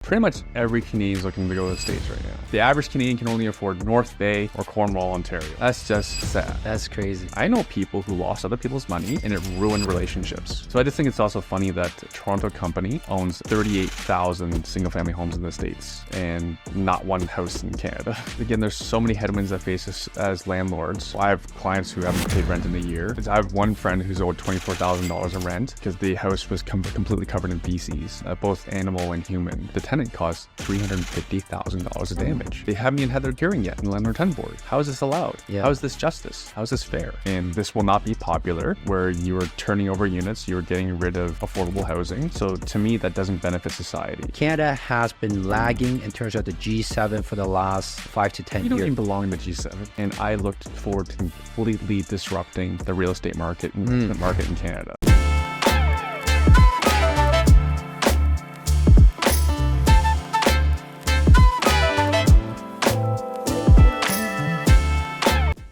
Pretty much every Canadian is looking to go to the States right now. The average Canadian can only afford North Bay or Cornwall, Ontario. That's just sad. That's crazy. I know people who lost other people's money and it ruined relationships. So I just think it's also funny that a Toronto company owns 38,000 single-family homes in the States and not one house in Canada. Again, there's so many headwinds that face us as landlords. I have clients who haven't paid rent in a year. I have one friend who's owed $24,000 in rent because the house was completely covered in feces, both animal and human. The tenant caused $350,000 of damage. They haven't even had their hearing yet in the Landlord-friendly board. How is this allowed? Yeah. How is this justice? How is this fair? And this will not be popular where you're turning over units, you're getting rid of affordable housing. So to me, that doesn't benefit society. Canada has been lagging in terms of the G7 for the last 5 to 10 You years. don't even belong in the G7. And I looked forward to completely disrupting the real estate market and investment market in Canada.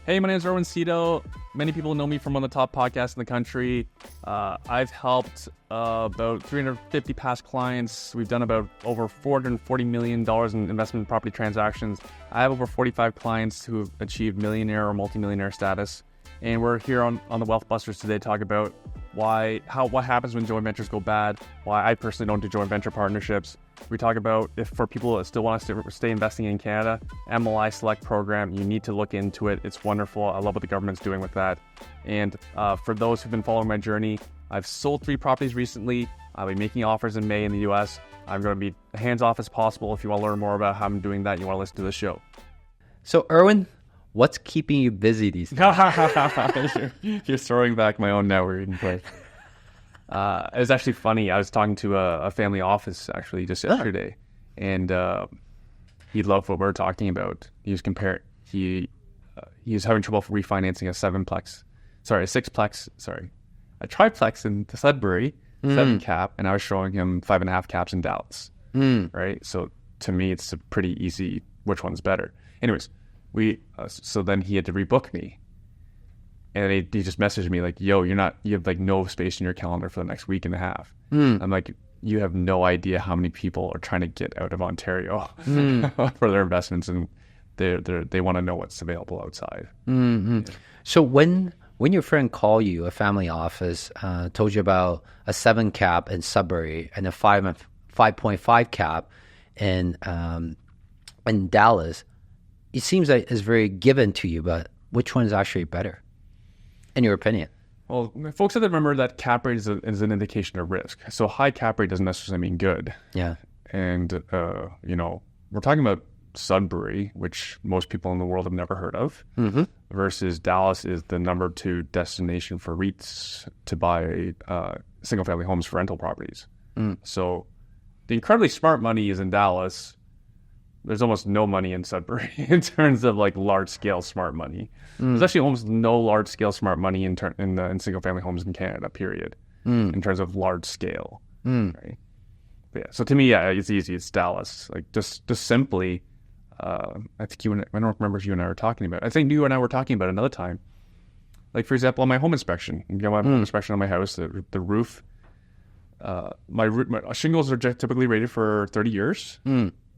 Hey, my name is Erwin Szeto. Many people know me from one of the top podcasts in the country. I've helped about 350 past clients. We've done about over $440 million in investment property transactions. I have over 45 clients who have achieved millionaire or multimillionaire status. And we're here on the Wealth Busters today to talk about what happens when joint ventures go bad, why I personally don't do joint venture partnerships. We talk about if for people that still want to stay investing in Canada, MLI Select program, you need to look into it. It's wonderful. I love what the government's doing with that. And for those who've been following my journey, I've sold 3 properties recently. I'll be making offers in May in the US. I'm going to be hands-off as possible. If you want to learn more about how I'm doing that, you want to listen to the show. So, Erwin, what's keeping you busy these days? You're throwing back my own networking play. It was actually funny. I was talking to a family office actually just yesterday, and he loved what we were talking about. He was he was having trouble refinancing a triplex in Sudbury, 7 cap, and I was showing him 5.5 caps in Dallas. Right, so to me, it's a pretty easy which one's better. Anyways, so then he had to rebook me. And he just messaged me like, yo, you have like no space in your calendar for the next week and a half. I'm like, you have no idea how many people are trying to get out of Ontario for their investments, and they want to know what's available outside. Yeah. So when your friend called you, a family office, told you about a 7 cap in Sudbury and a 5.5 cap in Dallas, it seems like it's very given to you, but which one is actually better? In your opinion? Well, folks have to remember that cap rate is an indication of risk. So high cap rate doesn't necessarily mean good. Yeah. And, we're talking about Sudbury, which most people in the world have never heard of, versus Dallas is the number 2 destination for REITs to buy single-family homes for rental properties. So the incredibly smart money is in Dallas. There's almost no money in Sudbury in terms of like large-scale smart money. There's actually almost no large-scale smart money in single-family homes in Canada, period, in terms of large scale. Right? But yeah, so to me, yeah, it's easy. It's Dallas. Like just simply, I think I don't remember if you and I were talking about it. I think you and I were talking about it another time. Like, for example, on my home inspection, my home inspection on my house, the roof, my shingles are typically rated for 30 years.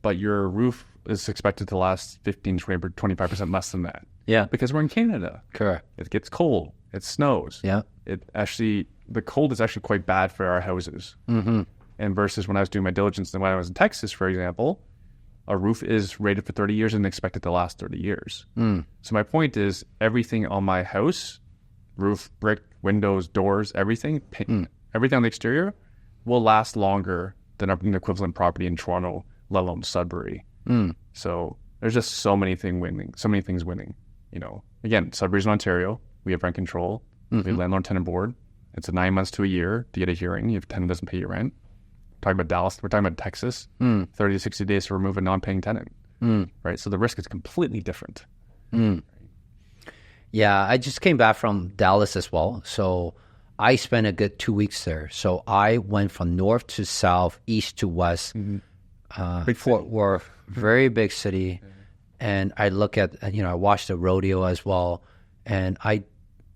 But your roof is expected to last 15, 20, 25% less than that. Yeah. Because we're in Canada. Correct. It gets cold. It snows. Yeah. The cold is actually quite bad for our houses. And versus when I was doing my diligence and when I was in Texas, for example, a roof is rated for 30 years and expected to last 30 years. So my point is everything on my house, roof, brick, windows, doors, everything, everything on the exterior will last longer than an equivalent property in Toronto, let alone Sudbury. So there's just so many things winning. Again, Sudbury's in Ontario. We have rent control. We have landlord-tenant board. It's 9 months to a year to get a hearing if a tenant doesn't pay your rent. We're talking about Dallas. We're talking about Texas. 30 to 60 days to remove a non-paying tenant. Right? So the risk is completely different. Yeah, I just came back from Dallas as well. So I spent a good 2 weeks there. So I went from north to south, east to west. Fort Worth, very big city. And I look at, I watched the rodeo as well. And I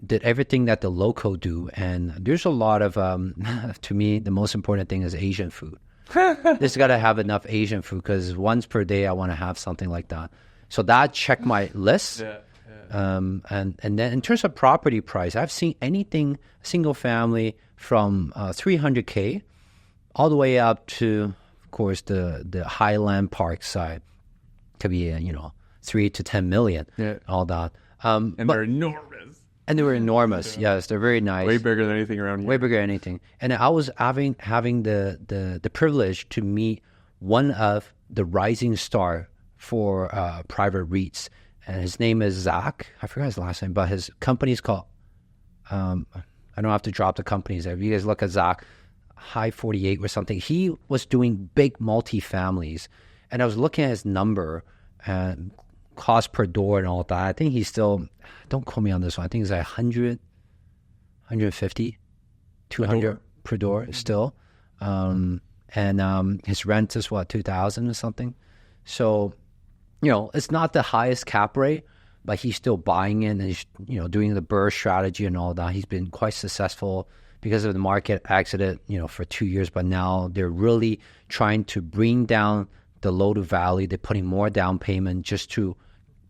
did everything that the local do. And there's a lot of, to me, the most important thing is Asian food. This got to have enough Asian food because once per day I want to have something like that. So that checked my list. Yeah. And then in terms of property price, I've seen anything single family from 300K all the way up to, of course, the Highland Park side could be 3 to 10 million. Yeah. All that. And they're enormous. And they were enormous. Yeah. Yes, they're very nice. Way bigger than anything around here. Way bigger than anything. And I was having the privilege to meet one of the rising star for private REITs. And his name is Zach. I forgot his last name, but his company is called, I don't have to drop the companies there. If you guys look at Zach, High 48 or something, he was doing big multi-families. And I was looking at his number and cost per door and all that. I think he's still, don't quote me on this one, I think it's like 100, 150, 200 per door still. And his rent is what, 2,000 or something. So, it's not the highest cap rate, but he's still buying in and he's, doing the BRRRR strategy and all that. He's been quite successful because of the market exited, for 2 years, but now they're really trying to bring down the loan to value. They're putting more down payment just to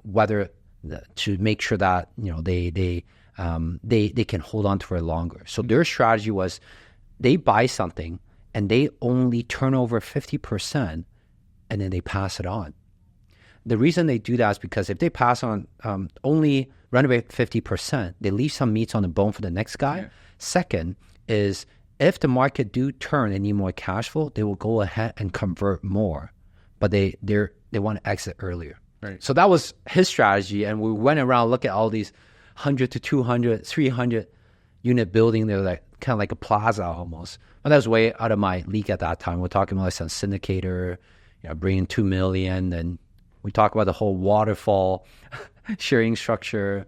make sure that, they can hold on to it longer. So their strategy was they buy something and they only turn over 50% and then they pass it on. The reason they do that is because if they pass on only renovate 50%, they leave some meats on the bone for the next guy. Yeah. Second is if the market do turn and need more cash flow, they will go ahead and convert more, but they want to exit earlier. Right. So that was his strategy, and we went around look at all these 100 to 200, 300 unit building. They're like kind of like a plaza almost. But that was way out of my league at that time. We're talking about some syndicator, bringing 2 million, and we talk about the whole waterfall sharing structure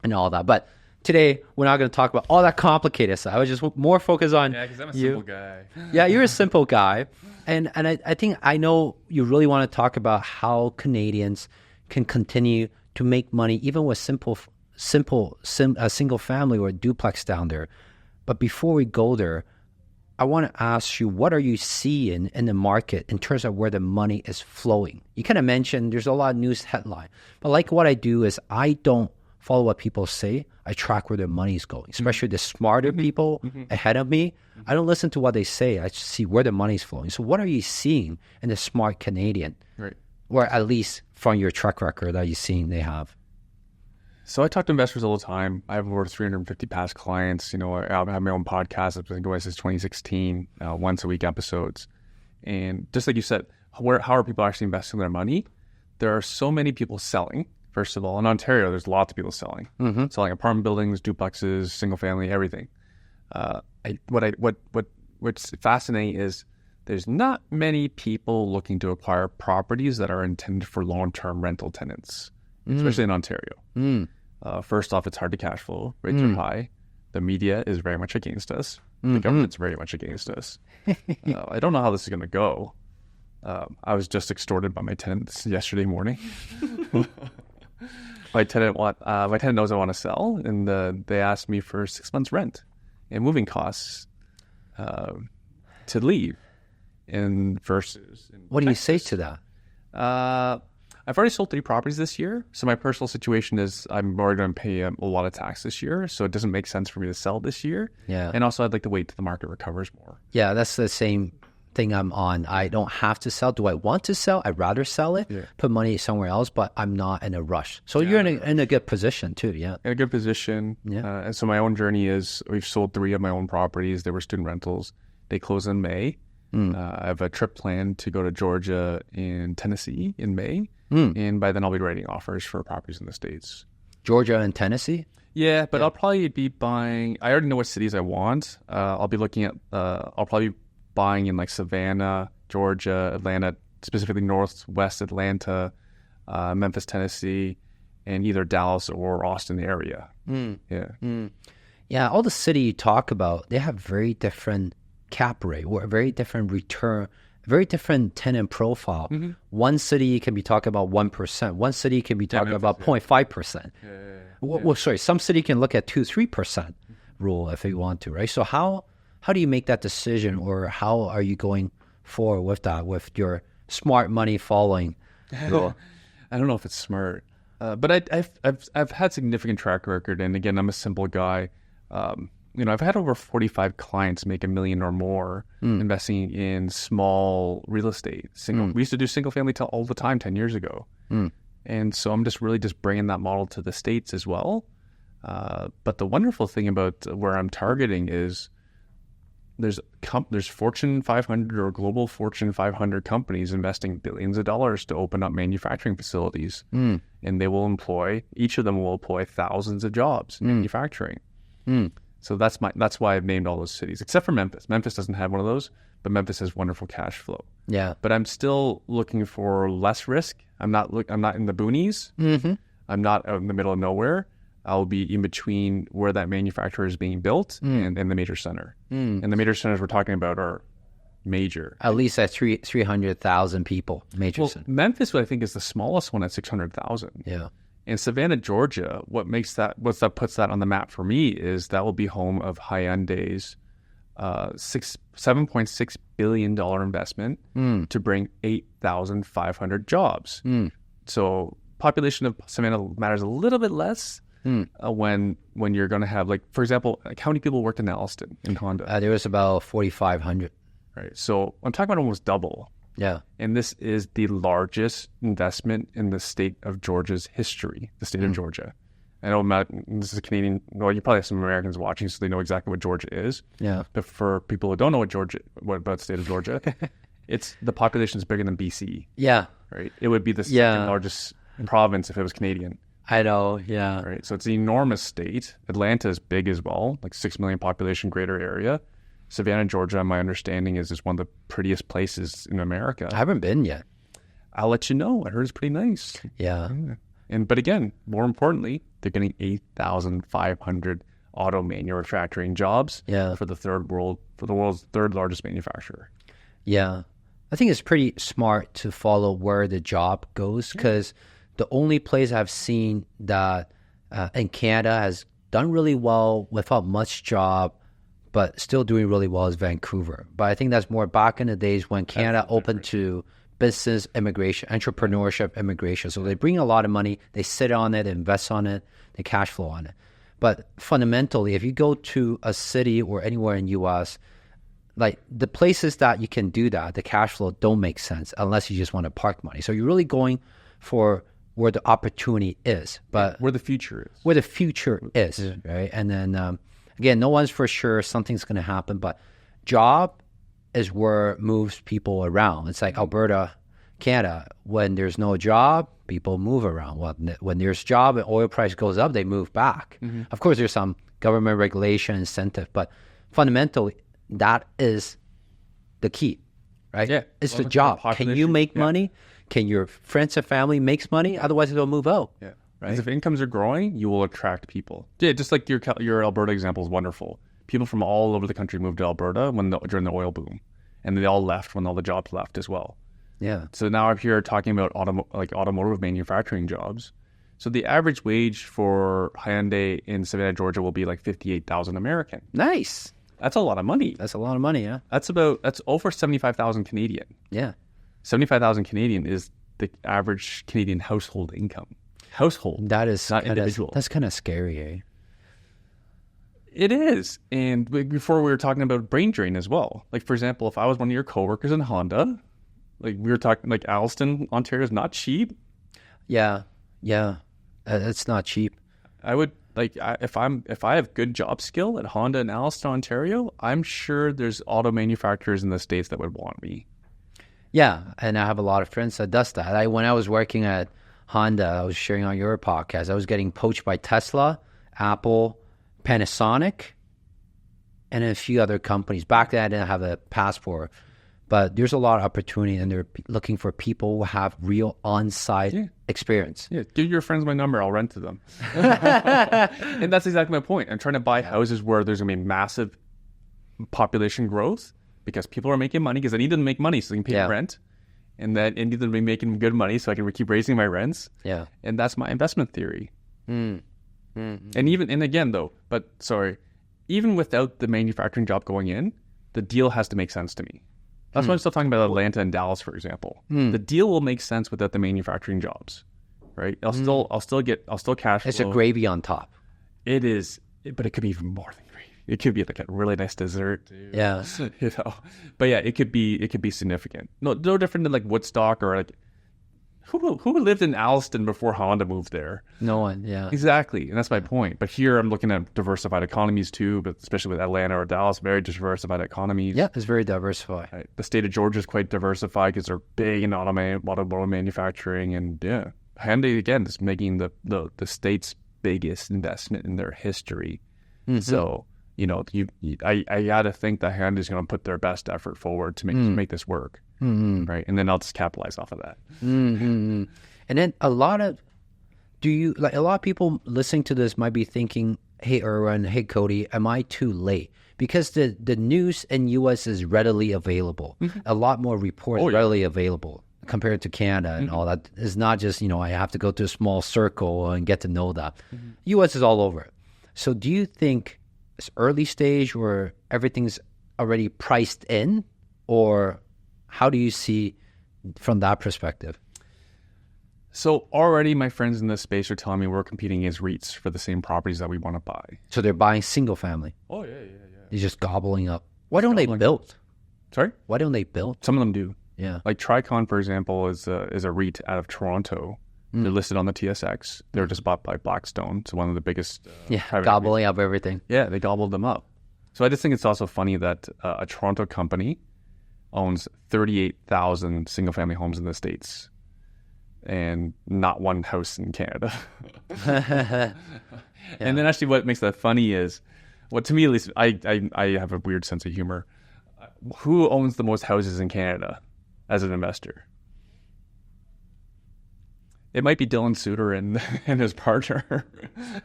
and all that. But today, we're not going to talk about all that complicated stuff. I was just more focused on because I'm a simple guy. Yeah, you're a simple guy. And I think I know you really want to talk about how Canadians can continue to make money even with simple single family or duplex down there. But before we go there, I want to ask you, what are you seeing in the market in terms of where the money is flowing? You kind of mentioned there's a lot of news headline, but like what I do is I don't follow what people say. I track where their money is going, especially the smarter people ahead of me. I don't listen to what they say. I just see where the money is flowing. So what are you seeing in the smart Canadian? Right. Or at least from your track record that you've seen they have? So I talk to investors all the time. I have over 350 past clients. I have my own podcast. I've been going since 2016, once a week episodes. And just like you said, how are people actually investing their money? There are so many people selling. First of all, in Ontario, there's lots of people selling, selling apartment buildings, duplexes, single family, everything. What's fascinating is there's not many people looking to acquire properties that are intended for long-term rental tenants, especially in Ontario. First off, it's hard to cash flow. Rates are high. The media is very much against us. The government's very much against us. I don't know how this is going to go. I was just extorted by my tenants yesterday morning. My tenant knows I want to sell, and they asked me for 6 months rent and moving costs to leave. What do you say to that? I've already sold 3 properties this year, so my personal situation is I'm already going to pay a lot of tax this year, so it doesn't make sense for me to sell this year. Yeah, and also I'd like to wait till the market recovers more. Yeah, that's the same thing I'm on. I don't have to sell. Do I want to sell? I'd rather sell it, put money somewhere else, but I'm not in a rush. So you're in a good position too, yeah. In a good position. Yeah. And so my own journey is we've sold 3 of my own properties. They were student rentals. They close in May. I have a trip planned to go to Georgia and Tennessee in May. And by then I'll be writing offers for properties in the States. Georgia and Tennessee? Yeah, but I'll probably be buying, I already know what cities I want. I'll be looking at, I'll probably be buying in like Savannah, Georgia, Atlanta, specifically northwest Atlanta, Memphis, Tennessee, and either Dallas or Austin area. Yeah, all the city you talk about, they have very different cap rate or very different return, very different tenant profile. One city can be talking about 1%. One city can be talking about 0.5%. Well, sorry, some city can look at 2-3% rule if you want to, right? So how do you make that decision, or how are you going forward with that, with your smart money following? Well, I don't know if it's smart, but I've had significant track record, and again, I'm a simple guy. I've had over 45 clients make $1 million or more investing in small real estate. We used to do single family all the time 10 years ago, and so I'm just bringing that model to the States as well. But the wonderful thing about where I'm targeting is there's Fortune 500 or global Fortune 500 companies investing billions of dollars to open up manufacturing facilities, and each of them will employ thousands of jobs in manufacturing. So that's why I've named all those cities, except for Memphis. Memphis doesn't have one of those, but Memphis has wonderful cash flow. Yeah, but I'm still looking for less risk. I'm not in the boonies. I'm not out in the middle of nowhere. I'll be in between where that manufacturer is being built and the major center. And the major centers we're talking about are major. At least at 300,000 people, major center. Memphis, I think, is the smallest one at 600,000. Yeah. And Savannah, Georgia, what puts that on the map for me is that will be home of Hyundai's $7.6 billion investment to bring 8,500 jobs. So population of Savannah matters a little bit less when you're going to have, like, for example, like, how many people worked in Alliston in Honda? There was about 4,500. Right. So I'm talking about almost double. Yeah. And this is the largest investment in the state of Georgia's history, the state of Georgia. I know, Matt, this is a Canadian, well, you probably have some Americans watching, so they know exactly what Georgia is. Yeah. But for people who don't know what about the state of Georgia, the population is bigger than BC. Yeah. Right. It would be the second largest province if it was Canadian. I know, yeah. Right. So it's an enormous state. Atlanta is big as well, like 6 million population, greater area. Savannah, Georgia, my understanding is one of the prettiest places in America. I haven't been yet. I'll let you know. I heard it's pretty nice. Yeah. But again, more importantly, they're getting 8,500 auto manufacturing jobs for the world's third largest manufacturer. Yeah. I think it's pretty smart to follow where the job goes, because the only place I've seen that in Canada has done really well without much job, but still doing really well, is Vancouver. But I think that's more back in the days when Canada opened to business immigration, entrepreneurship immigration. So they bring a lot of money, they sit on it, invest on it, they cash flow on it. But fundamentally, if you go to a city or anywhere in U.S., like the places that you can do that, the cash flow don't make sense unless you just want to park money. So you're really going for where the opportunity is, but where the future is. Where the future is, right? And then again, no one's for sure something's going to happen, but job is where it moves people around. It's like Alberta, Canada. When there's no job, people move around. Well, when there's job and oil price goes up, they move back. Of course, there's some government regulation incentive, but fundamentally, that is the key, right? Yeah. It's the job. Can you make money? Can your friends and family make money? Otherwise, they'll move out. Yeah. Right? Because if incomes are growing, you will attract people. Yeah, just like your Alberta example is wonderful. People from all over the country moved to Alberta during the oil boom, and they all left when all the jobs left as well. Yeah. So now I'm here talking about automotive manufacturing jobs. So the average wage for Hyundai in Savannah, Georgia, will be like $58,000 American. Nice. That's a lot of money. That's a lot of money. Yeah. That's over 75,000 Canadian. Yeah. 75,000 Canadian is the average Canadian household income. That is not individual. That's kind of scary, eh? It is. And before we were talking about brain drain as well. Like, for example, if I was one of your coworkers in Honda, like we were talking, like Alliston, Ontario is not cheap. Yeah. It's not cheap. I would if I have good job skill at Honda in Alliston, Ontario, I'm sure there's auto manufacturers in the States that would want me. Yeah, and I have a lot of friends that does that. When I was working at Honda, I was sharing on your podcast, I was getting poached by Tesla, Apple, Panasonic, and a few other companies. Back then, I didn't have a passport, but there's a lot of opportunity, and they're looking for people who have real on-site experience. Yeah, give your friends my number. I'll rent to them. And that's exactly my point. I'm trying to buy houses where there's going to be massive population growth because people are making money because I need them to make money so they can pay rent. And that I need them to be making good money so I can keep raising my rents. Yeah. And that's my investment theory. And even without the manufacturing job going in, the deal has to make sense to me. That's why I'm still talking about Atlanta and Dallas, for example. The deal will make sense without the manufacturing jobs, right? I'll still cash flow. It's a gravy on top. It is, but it could be even more than gravy. It could be like a really nice dessert, too. Yeah. But yeah, it could be significant. No different than like Woodstock or like who lived in Alliston before Honda moved there? No one. Yeah. Exactly, and that's my point. But here I'm looking at diversified economies too, but especially with Atlanta or Dallas, very diversified economies. Yeah, it's very diversified. Right. The state of Georgia is quite diversified because they're big in automotive manufacturing, and yeah, Hyundai again is making the state's biggest investment in their history. So I gotta think that Hyundai's going to put their best effort forward to make this work, right? And then I'll just capitalize off of that. And then a lot of people listening to this might be thinking, "Hey, Erwin, hey, Cody, am I too late?" Because the news in U.S. is readily available. A lot more reports readily available compared to Canada and all that. It's not just I have to go to a small circle and get to know that. U.S. is all over it. So do you think it's early stage or everything's already priced in, or how do you see from that perspective? So already my friends in this space are telling me we're competing against REITs for the same properties that we want to buy. So they're buying single family. Oh, yeah. They're just gobbling up. Why don't they build? Sorry? Why don't they build? Some of them do. Yeah. Like Tricon, for example, is a REIT out of Toronto. They're listed on the TSX. They were just bought by Blackstone. So one of the biggest... gobbling up everything. Yeah, they gobbled them up. So I just think it's also funny that a Toronto company owns 38,000 single-family homes in the States and not one house in Canada. And then actually what makes that funny is, to me at least, I have a weird sense of humor. Who owns the most houses in Canada as an investor? It might be Dylan Suter and his partner,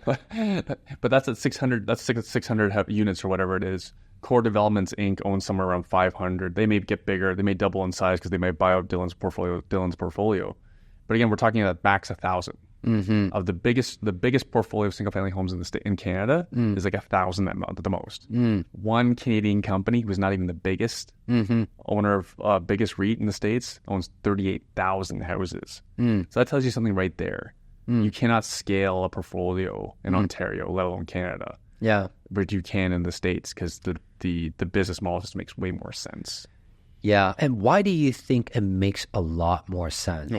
but that's at 600. That's 600 units or whatever it is. Core Developments Inc. owns somewhere around 500. They may get bigger. They may double in size because they may buy out Dylan's portfolio. But again, we're talking about max 1,000. Of the biggest portfolio of single family homes in Canada is like 1,000 at the most. One Canadian company who's not even the biggest owner of biggest REIT in the States owns 38,000 houses. So that tells you something right there. You cannot scale a portfolio in Ontario, let alone Canada. Yeah, but you can in the States because the business model just makes way more sense. Yeah, and why do you think it makes a lot more sense?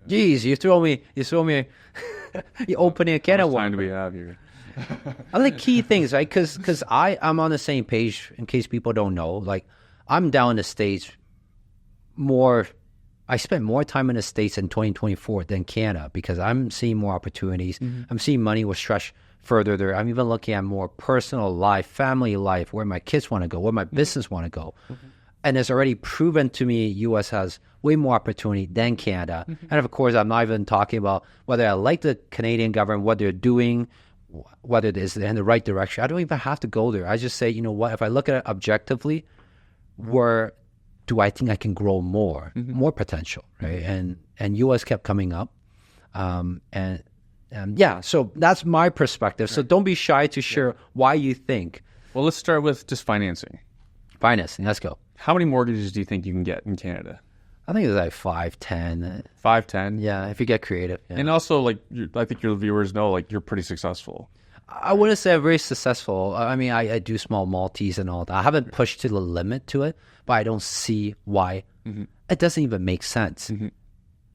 Geez, you throw me. You opening a can of worms. How much time do we have here? I think key things, right? Because I'm on the same page. In case people don't know, like I'm down in the States more. I spent more time in the States in 2024 than Canada because I'm seeing more opportunities. I'm seeing money will stretch further there. I'm even looking at more personal life, family life, where my kids want to go, where my business want to go. And it's already proven to me U.S. has way more opportunity than Canada. And of course, I'm not even talking about whether I like the Canadian government, what they're doing, whether it is in the right direction. I don't even have to go there. I just say, you know what, if I look at it objectively, where do I think I can grow more potential, right? And U.S. kept coming up. And so that's my perspective. So don't be shy to share why you think. Well, let's start with just financing. Financing, let's go. How many mortgages do you think you can get in Canada? I think it's like 5-10. 5-10? Yeah, if you get creative. Yeah. And also, like, I think your viewers know, like, you're pretty successful. I wouldn't say I'm very successful. I mean, I do small multis and all that. I haven't pushed to the limit to it, but I don't see why. It doesn't even make sense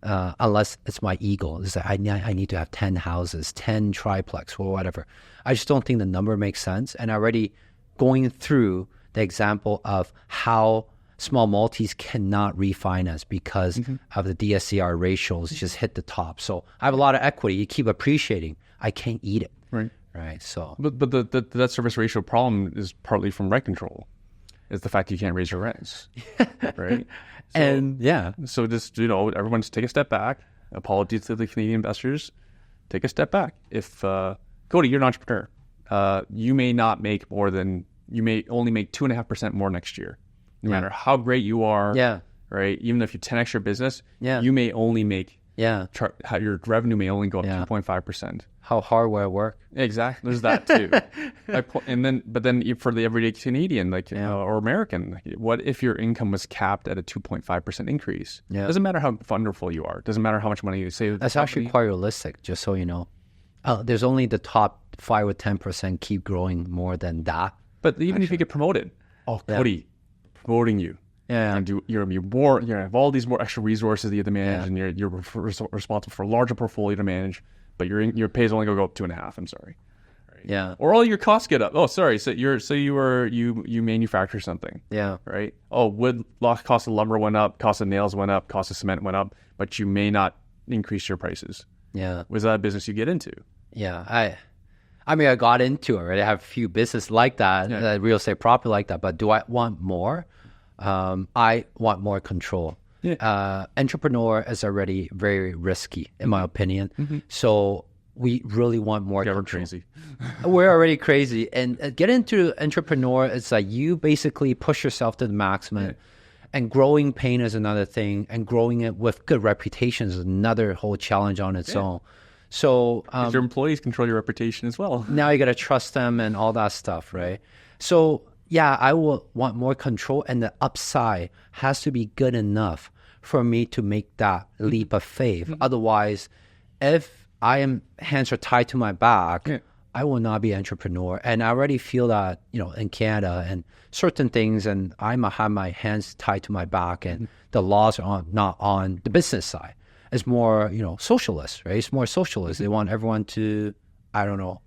unless it's my ego. It's like I need to have 10 houses, 10 triplex or whatever. I just don't think the number makes sense. And already going through the example of how small multis cannot refinance because of the DSCR ratios just hit the top. So I have a lot of equity. You keep appreciating. I can't eat it. Right. So, but the debt service ratio problem is partly from rent control. It's the fact you can't raise your rents, right? So just everyone just take a step back. Apologies to the Canadian investors. Take a step back. If Cody, you're an entrepreneur, you may only make 2.5% more next year, no matter how great you are. Right? Even if you 10x your business, you may only make Yeah. How your revenue may only go up Yeah. 2.5%. How hard will it work? Exactly. There's that too. But then for the everyday Canadian, or American, what if your income was capped at a 2.5% increase? Yeah. Doesn't matter how wonderful you are. Doesn't matter how much money you save. That's actually quite realistic, just so you know. There's only the top 5 or 10% keep growing more than that. But even if you get promoted, Cody, promoting you. Yeah. And you're more. You have all these more extra resources that you have to manage, and you're responsible for a larger portfolio to manage. But your pay is only going to go up 2.5. I'm sorry. Right? Yeah. Or all your costs get up. Oh, sorry. So you manufacture something. Yeah. Right. Oh, cost of lumber went up, cost of nails went up, cost of cement went up, but you may not increase your prices. Yeah. Was that a business you get into? Yeah. I mean, I got into it. Right? I have a few business like that, real estate property like that. But do I want more? I want more control. Yeah. Entrepreneur is already very risky, in my opinion. Mm-hmm. So we really want more control. We're crazy. We're already crazy. And get into entrepreneur, it's like you basically push yourself to the maximum. Yeah. And growing pain is another thing. And growing it with good reputation is another whole challenge on its own. So your employees control your reputation as well. Now you got to trust them and all that stuff, right? So yeah, I will want more control, and the upside has to be good enough for me to make that leap of faith. Mm-hmm. Otherwise, if hands are tied to my back, I will not be an entrepreneur. And I already feel that, in Canada and certain things, and I might have my hands tied to my back, and the laws are not on the business side. It's more, socialist, right? It's more socialist. They want everyone to,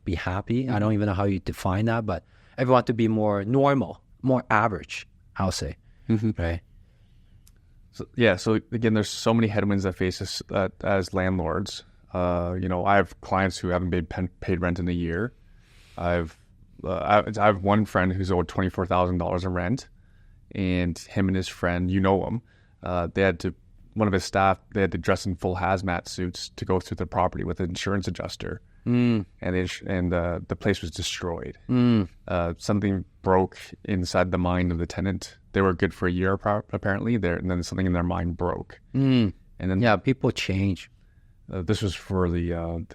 be happy. I don't even know how you define that, but everyone to be more normal, more average, I'll say, right? So again, there's so many headwinds that face us as landlords. I have clients who haven't paid rent in a year. I have one friend who's owed $24,000 in rent, and him and his friend, him, one of his staff, they had to dress in full hazmat suits to go through the property with an insurance adjuster. And the place was destroyed. Something broke inside the mind of the tenant. They were good for a year apparently, and then something in their mind broke. And then people change. This was for the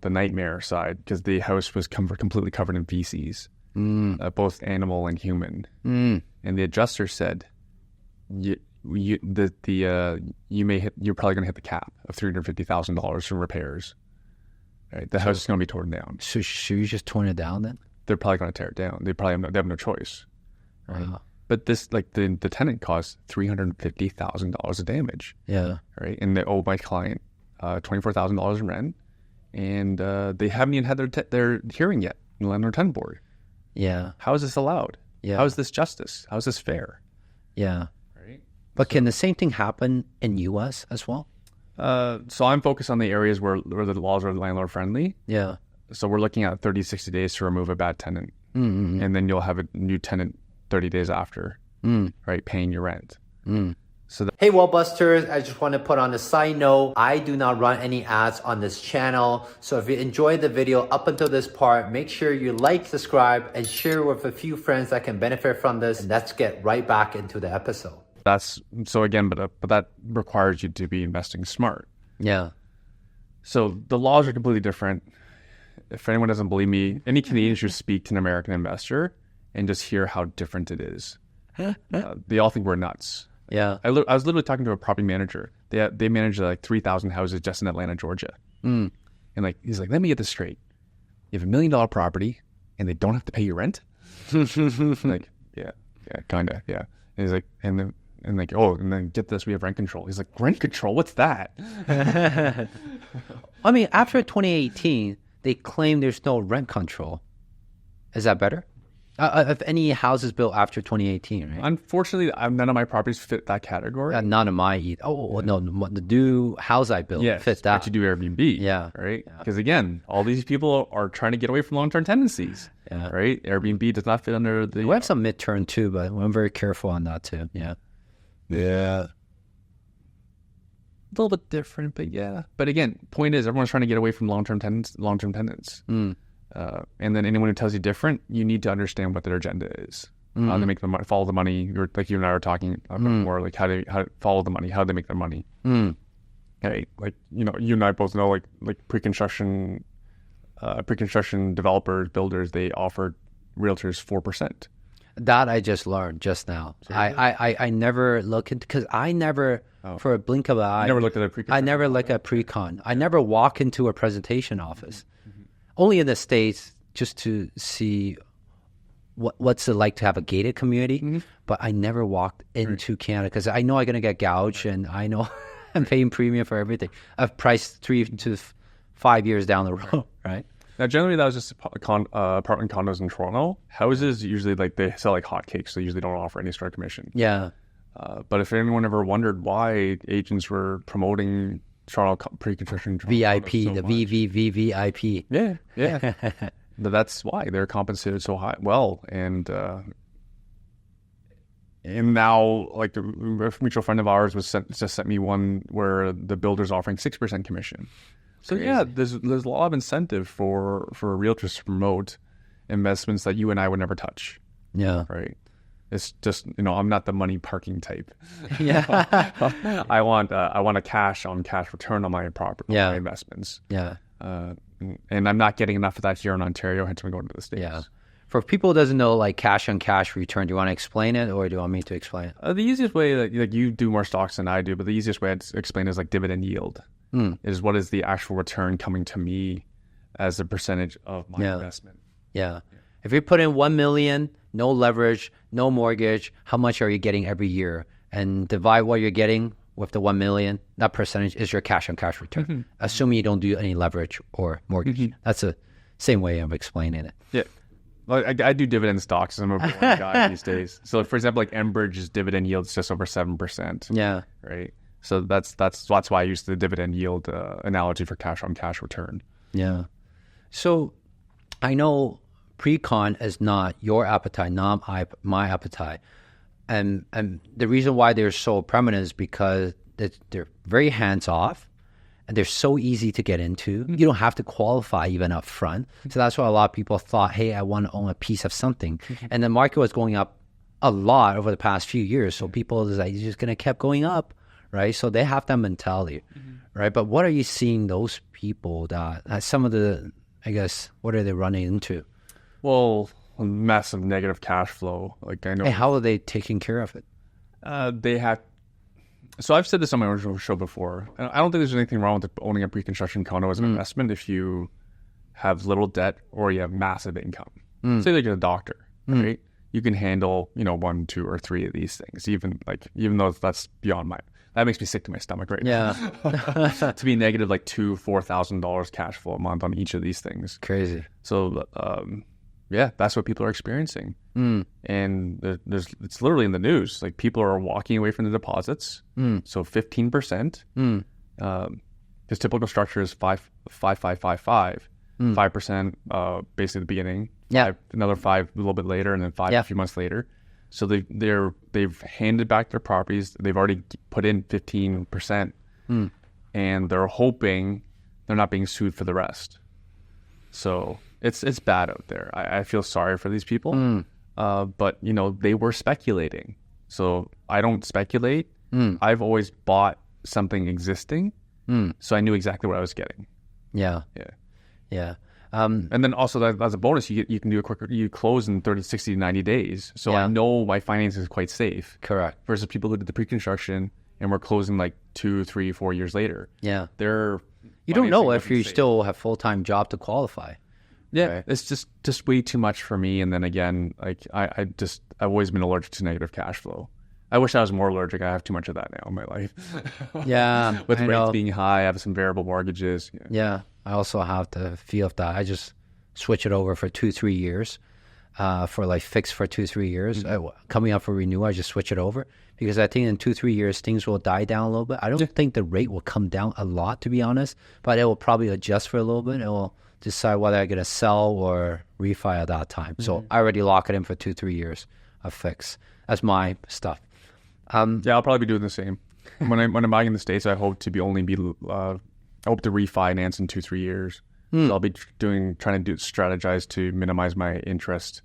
nightmare side, because the house was completely covered in feces, both animal and human. And the adjuster said, you're probably going to hit the cap of $350,000 for repairs. Right, the house is going to be torn down. So should you just torn it down then? They're probably going to tear it down. They have no choice. Right? Wow. But this, the tenant caused $350,000 of damage. Yeah. Right, and they owe my client $24,000 in rent, and they haven't even had their hearing yet in the Landlord-friendly board. Yeah. How is this allowed? Yeah. How is this justice? How is this fair? Yeah. Right. But can the same thing happen in U.S. as well? So I'm focused on the areas where the laws are landlord-friendly. Yeah. So we're looking at 30, 60 days to remove a bad tenant. Mm-hmm. And then you'll have a new tenant 30 days after, right, paying your rent. Hey, Wallbusters, I just want to put on a side note, I do not run any ads on this channel. So if you enjoyed the video up until this part, make sure you like, subscribe, and share with a few friends that can benefit from this. And let's get right back into the episode. But that requires you to be investing smart. Yeah. So the laws are completely different. If anyone doesn't believe me, any Canadian should speak to an American investor and just hear how different it is. They all think we're nuts. Yeah. I was literally talking to a property manager. They manage 3,000 houses just in Atlanta, Georgia. And he's like, let me get this straight. You have $1 million property and they don't have to pay your rent? Like, yeah, kind of, yeah. And he's like, and then get this, we have rent control. He's like, rent control? What's that? I mean, after 2018, they claim there's no rent control. Is that better? If any houses built after 2018, right? Unfortunately, none of my properties fit that category. None of my either. No, the new house I built fit that. But you do Airbnb, right? Because again, all these people are trying to get away from long-term tenancies, right? Airbnb does not fit under the... We have some midterm too, but I'm very careful on that too, yeah. A little bit different, but yeah. But again, point is, everyone's trying to get away from long-term tenants. And then anyone who tells you different, you need to understand what their agenda is. How they make the money, follow the money. Like you and I were talking about more, like how to follow the money, how they make their money. Hey, like, you and I both know, like pre-construction developers, builders, they offer realtors 4%. That I just learned just now. I never look into, because I never, for a blink of an eye, You never looked at a pre-construction? I never look at pre-con. I never walk into a presentation office. Only in the States, just to see what's it like to have a gated community. But I never walked into Canada because I know I'm going to get gouged, and I know I'm paying premium for everything. I've priced 3 to 5 years down the road, right? Now, generally, that was just apartment condos in Toronto. Houses, usually, like, they sell like hotcakes, so they usually don't offer any sort of commission. Yeah. But if anyone ever wondered why agents were promoting Toronto pre-construction VIP, so the much. VVVVIP. Yeah. But that's why they're compensated so high. Well, and now, like, a mutual friend of ours just sent me one where the builder's offering 6% commission. So Crazy. yeah, there's a lot of incentive for realtors to promote investments that you and I would never touch. Yeah. Right. It's just, I'm not the money parking type. Yeah. I want a cash on cash return on my property, Yeah. my investments. Yeah. And I'm not getting enough of that here in Ontario, hence I'm going to the States. Yeah. For people who doesn't know, like, cash on cash return, do you want to explain it, or do you want me to explain it? The easiest way, like you do more stocks than I do, but the easiest way to explain is like dividend yield. Is what is the actual return coming to me as a percentage of my investment. Yeah. If you put in 1 million, no leverage, no mortgage, how much are you getting every year? And divide what you're getting with the 1 million, that percentage is your cash on cash return. Assuming you don't do any leverage or mortgage. That's the same way of explaining it. Yeah. Well, I do dividend stocks. I'm a boring guy these days. So, for example, like Enbridge's dividend yield is just over 7%. Yeah. Right. So that's why I use the dividend yield analogy for cash on cash return. Yeah. So I know pre-con is not your appetite, not my appetite. And the reason why they're so prominent is because they're very hands-off, and they're so easy to get into. You don't have to qualify even up front. So that's why a lot of people thought, hey, I want to own a piece of something. And the market was going up a lot over the past few years. So people are like, it's just going to keep going up, right? So they have that mentality, right? But what are you seeing those people that some of the, I guess, what are they running into? Well, massive negative cash flow. Like, I know. Hey, how are they taking care of it? They have. So I've said this on my original show before. I don't think there's anything wrong with owning a pre-construction condo as an investment if you have little debt or you have massive income. Say like you're a doctor, right? You can handle, 1, 2, or 3 of these things, even though that's beyond that makes me sick to my stomach right now. To be negative like $2,000-$4,000 cash flow a month on each of these things. Crazy. So yeah, that's what people are experiencing. And it's literally in the news. Like, people are walking away from the deposits. So 15%. His typical structure is 5. 5% basically the beginning. Yeah. Another 5 a little bit later, and then 5 a few months later. So they've handed back their properties. They've already put in 15%, and they're hoping they're not being sued for the rest. So it's bad out there. I feel sorry for these people, but they were speculating. So I don't speculate. I've always bought something existing, so I knew exactly what I was getting. Yeah. And then also, as a bonus, you can do you close in 30, 60, 90 days. So I know my finances is quite safe. Correct. Versus people who did the pre-construction and we're closing like 2, 3, 4 years later. Yeah. You don't know if you still have full-time job to qualify. Yeah, right? It's just way too much for me. And then again, like I've always been allergic to negative cash flow. I wish I was more allergic. I have too much of that now in my life. Yeah. With rates being high, I have some variable mortgages. Yeah. I also have the feel of that. I just switch it over for 2-3 years, for like fixed for 2-3 years. Coming up for renewal, I just switch it over because I think in 2-3 years things will die down a little bit. I don't think the rate will come down a lot, to be honest, but it will probably adjust for a little bit. It will decide whether I'm going to sell or refi at that time. So I already lock it in for 2-3 years of fix. That's my stuff. Yeah, I'll probably be doing the same. When I'm buying in the States, I hope to refinance in 2-3 years. So I'll be trying to strategize to minimize my interest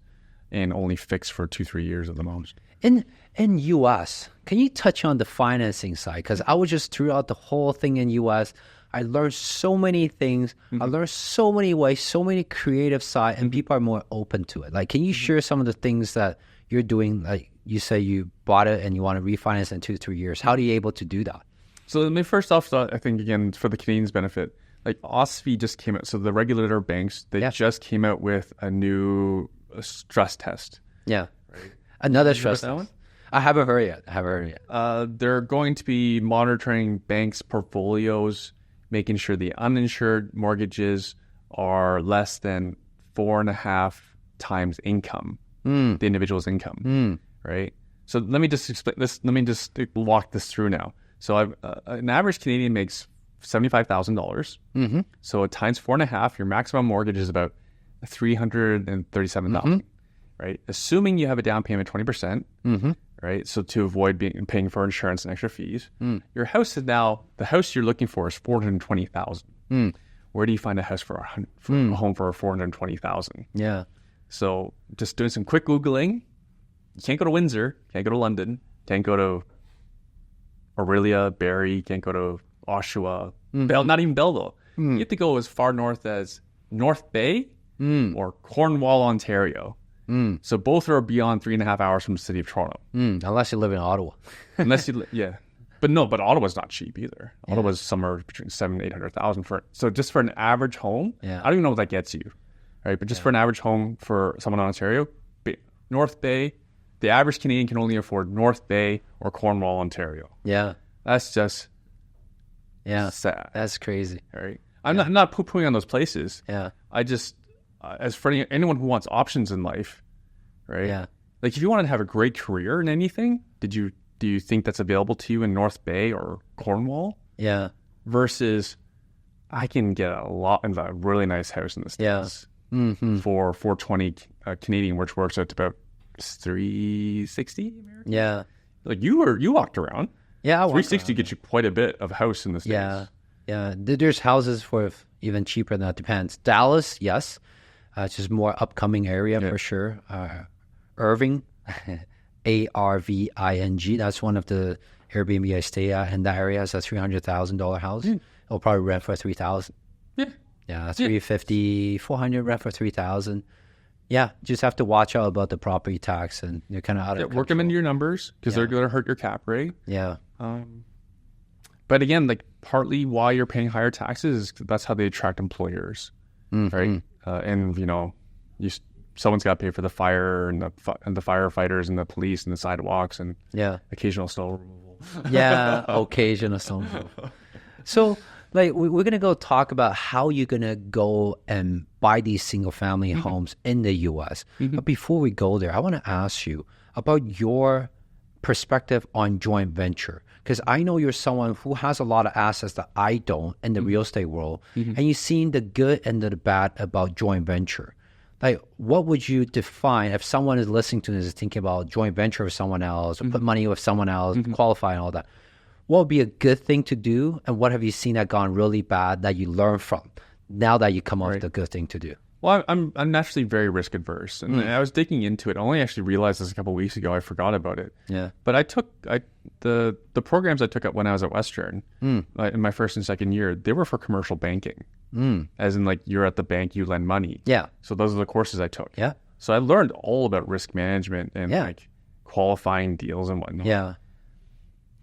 and only fix for 2-3 years at the most. In U.S., can you touch on the financing side? Because I was just throughout the whole thing in U.S., I learned so many things. I learned so many ways, so many creative side, and people are more open to it. Like, can you share some of the things that you're doing? Like you say you bought it and you want to refinance in 2-3 years. How are you able to do that? So let me first off, I think, again, for the Canadians' benefit, like OSFI just came out. So the regulator banks, they just came out with a new stress test. Yeah. Right. Another stress test. One? I haven't heard it yet. They're going to be monitoring banks' portfolios, making sure the uninsured mortgages are less than 4.5 times income, the individual's income, right? So let me just explain this. Let me just walk this through now. So an average Canadian makes $75,000. So at times 4.5, your maximum mortgage is about $337,000, right? Assuming you have a down payment 20%, right? So to avoid paying for insurance and extra fees, your house is now, the house you're looking for is $420,000. Where do you find a house for a home for $420,000? Yeah. So just doing some quick Googling, you can't go to Windsor, can't go to London, can't go to Aurelia, Barrie, can't go to Oshawa, not even Belleville. You have to go as far north as North Bay or Cornwall, Ontario. So both are beyond 3.5 hours from the city of Toronto. Unless you live in Ottawa. But Ottawa's not cheap either. Ottawa's somewhere between $700,000-800,000 for. So just for an average home, I don't even know what that gets you, right? But just for an average home for someone in Ontario, North Bay, the average Canadian can only afford North Bay or Cornwall, Ontario. Yeah, that's just sad. That's crazy. Right? I'm not poo-pooing on those places. Yeah, I just as for anyone who wants options in life, right? Yeah. Like if you want to have a great career in anything, do you think that's available to you in North Bay or Cornwall? Yeah. Versus, I can get a really nice house in the States for $420 Canadian, which works out to about $360 American. Yeah. Like you walked around. Yeah, I $360 gets you quite a bit of house in the States. Yeah. Yeah. There's houses for even cheaper than that. Depends. Dallas, yes. It's just more upcoming area for sure. Irving, Arving. That's one of the Airbnb I stay at in that area. It's a $300,000 house. It'll probably rent for $3,000. Yeah. Yeah, $350, $400 rent for $3,000. Yeah, just have to watch out about the property tax, and you're kind of out of control. Work them into your numbers because they're going to hurt your cap rate. Yeah. But again, like partly why you're paying higher taxes is that's how they attract employers, right? And someone's got to pay for the fire and the firefighters and the police and the sidewalks and occasional snow removal. Occasional snow removal. So, like, we're going to go talk about how you're going to go and buy these single-family homes in the U.S. But before we go there, I want to ask you about your perspective on joint venture. Because I know you're someone who has a lot of assets that I don't in the real estate world. And you've seen the good and the bad about joint venture. Like, what would you define if someone is listening to this is thinking about joint venture with someone else or put money with someone else, qualify and all that? What would be a good thing to do, and what have you seen that gone really bad that you learn from now that you come up with a good thing to do? Well, I'm naturally very risk adverse, and I was digging into it. I only actually realized this a couple of weeks ago. I forgot about it. Yeah. But I took the programs I took up when I was at Western in my first and second year. They were for commercial banking, as in like you're at the bank, you lend money. Yeah. So those are the courses I took. Yeah. So I learned all about risk management and like qualifying deals and whatnot. Yeah.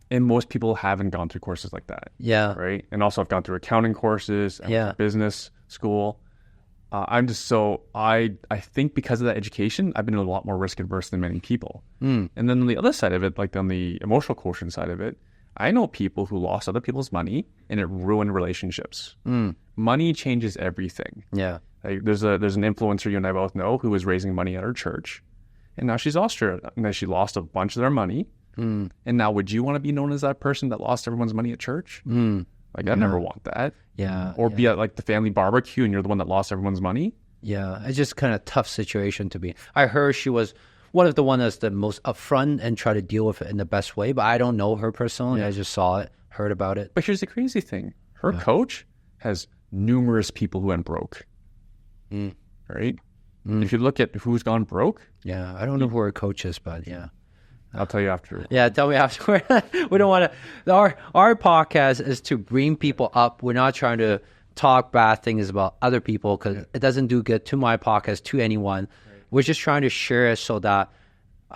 And most people haven't gone through courses like that. Yeah. Right. And also I've gone through accounting courses, business school. I'm just I think because of that education, I've been a lot more risk adverse than many people. And then on the other side of it, like on the emotional quotient side of it, I know people who lost other people's money and it ruined relationships. Money changes everything. Yeah. Like there's an influencer you and I both know who was raising money at her church, and now she's lost she lost a bunch of their money. And now would you want to be known as that person that lost everyone's money at church? Like I never want that. Yeah. Or be at like the family barbecue and you're the one that lost everyone's money. Yeah. It's just kind of tough situation to be. I heard she was one of the one that's the most upfront and try to deal with it in the best way, but I don't know her personally. I just saw it, heard about it. But here's the crazy thing. Her coach has numerous people who went broke. Right? If you look at who's gone broke. Yeah. I don't know who her coach is, but yeah. I'll tell you after. Yeah, tell me afterward. We don't want to. Our podcast is to bring people up. We're not trying to talk bad things about other people because it doesn't do good to my podcast, to anyone. Right. We're just trying to share it so that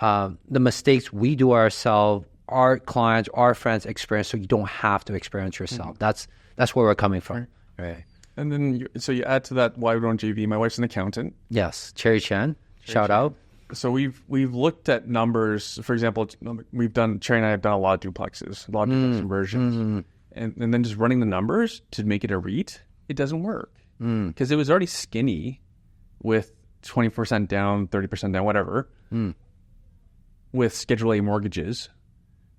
the mistakes we do ourselves, our clients, our friends experience, so you don't have to experience yourself. That's where we're coming from. Right. And then, so you add to that why we don't JV. My wife's an accountant. Yes, Cherry Chan. Shout out. So we've looked at numbers. For example, Cherry and I have done a lot of duplexes, a lot of duplex conversions, and then just running the numbers to make it a REIT, it doesn't work because it was already skinny with 20% down, 30% down, whatever, with Schedule A mortgages,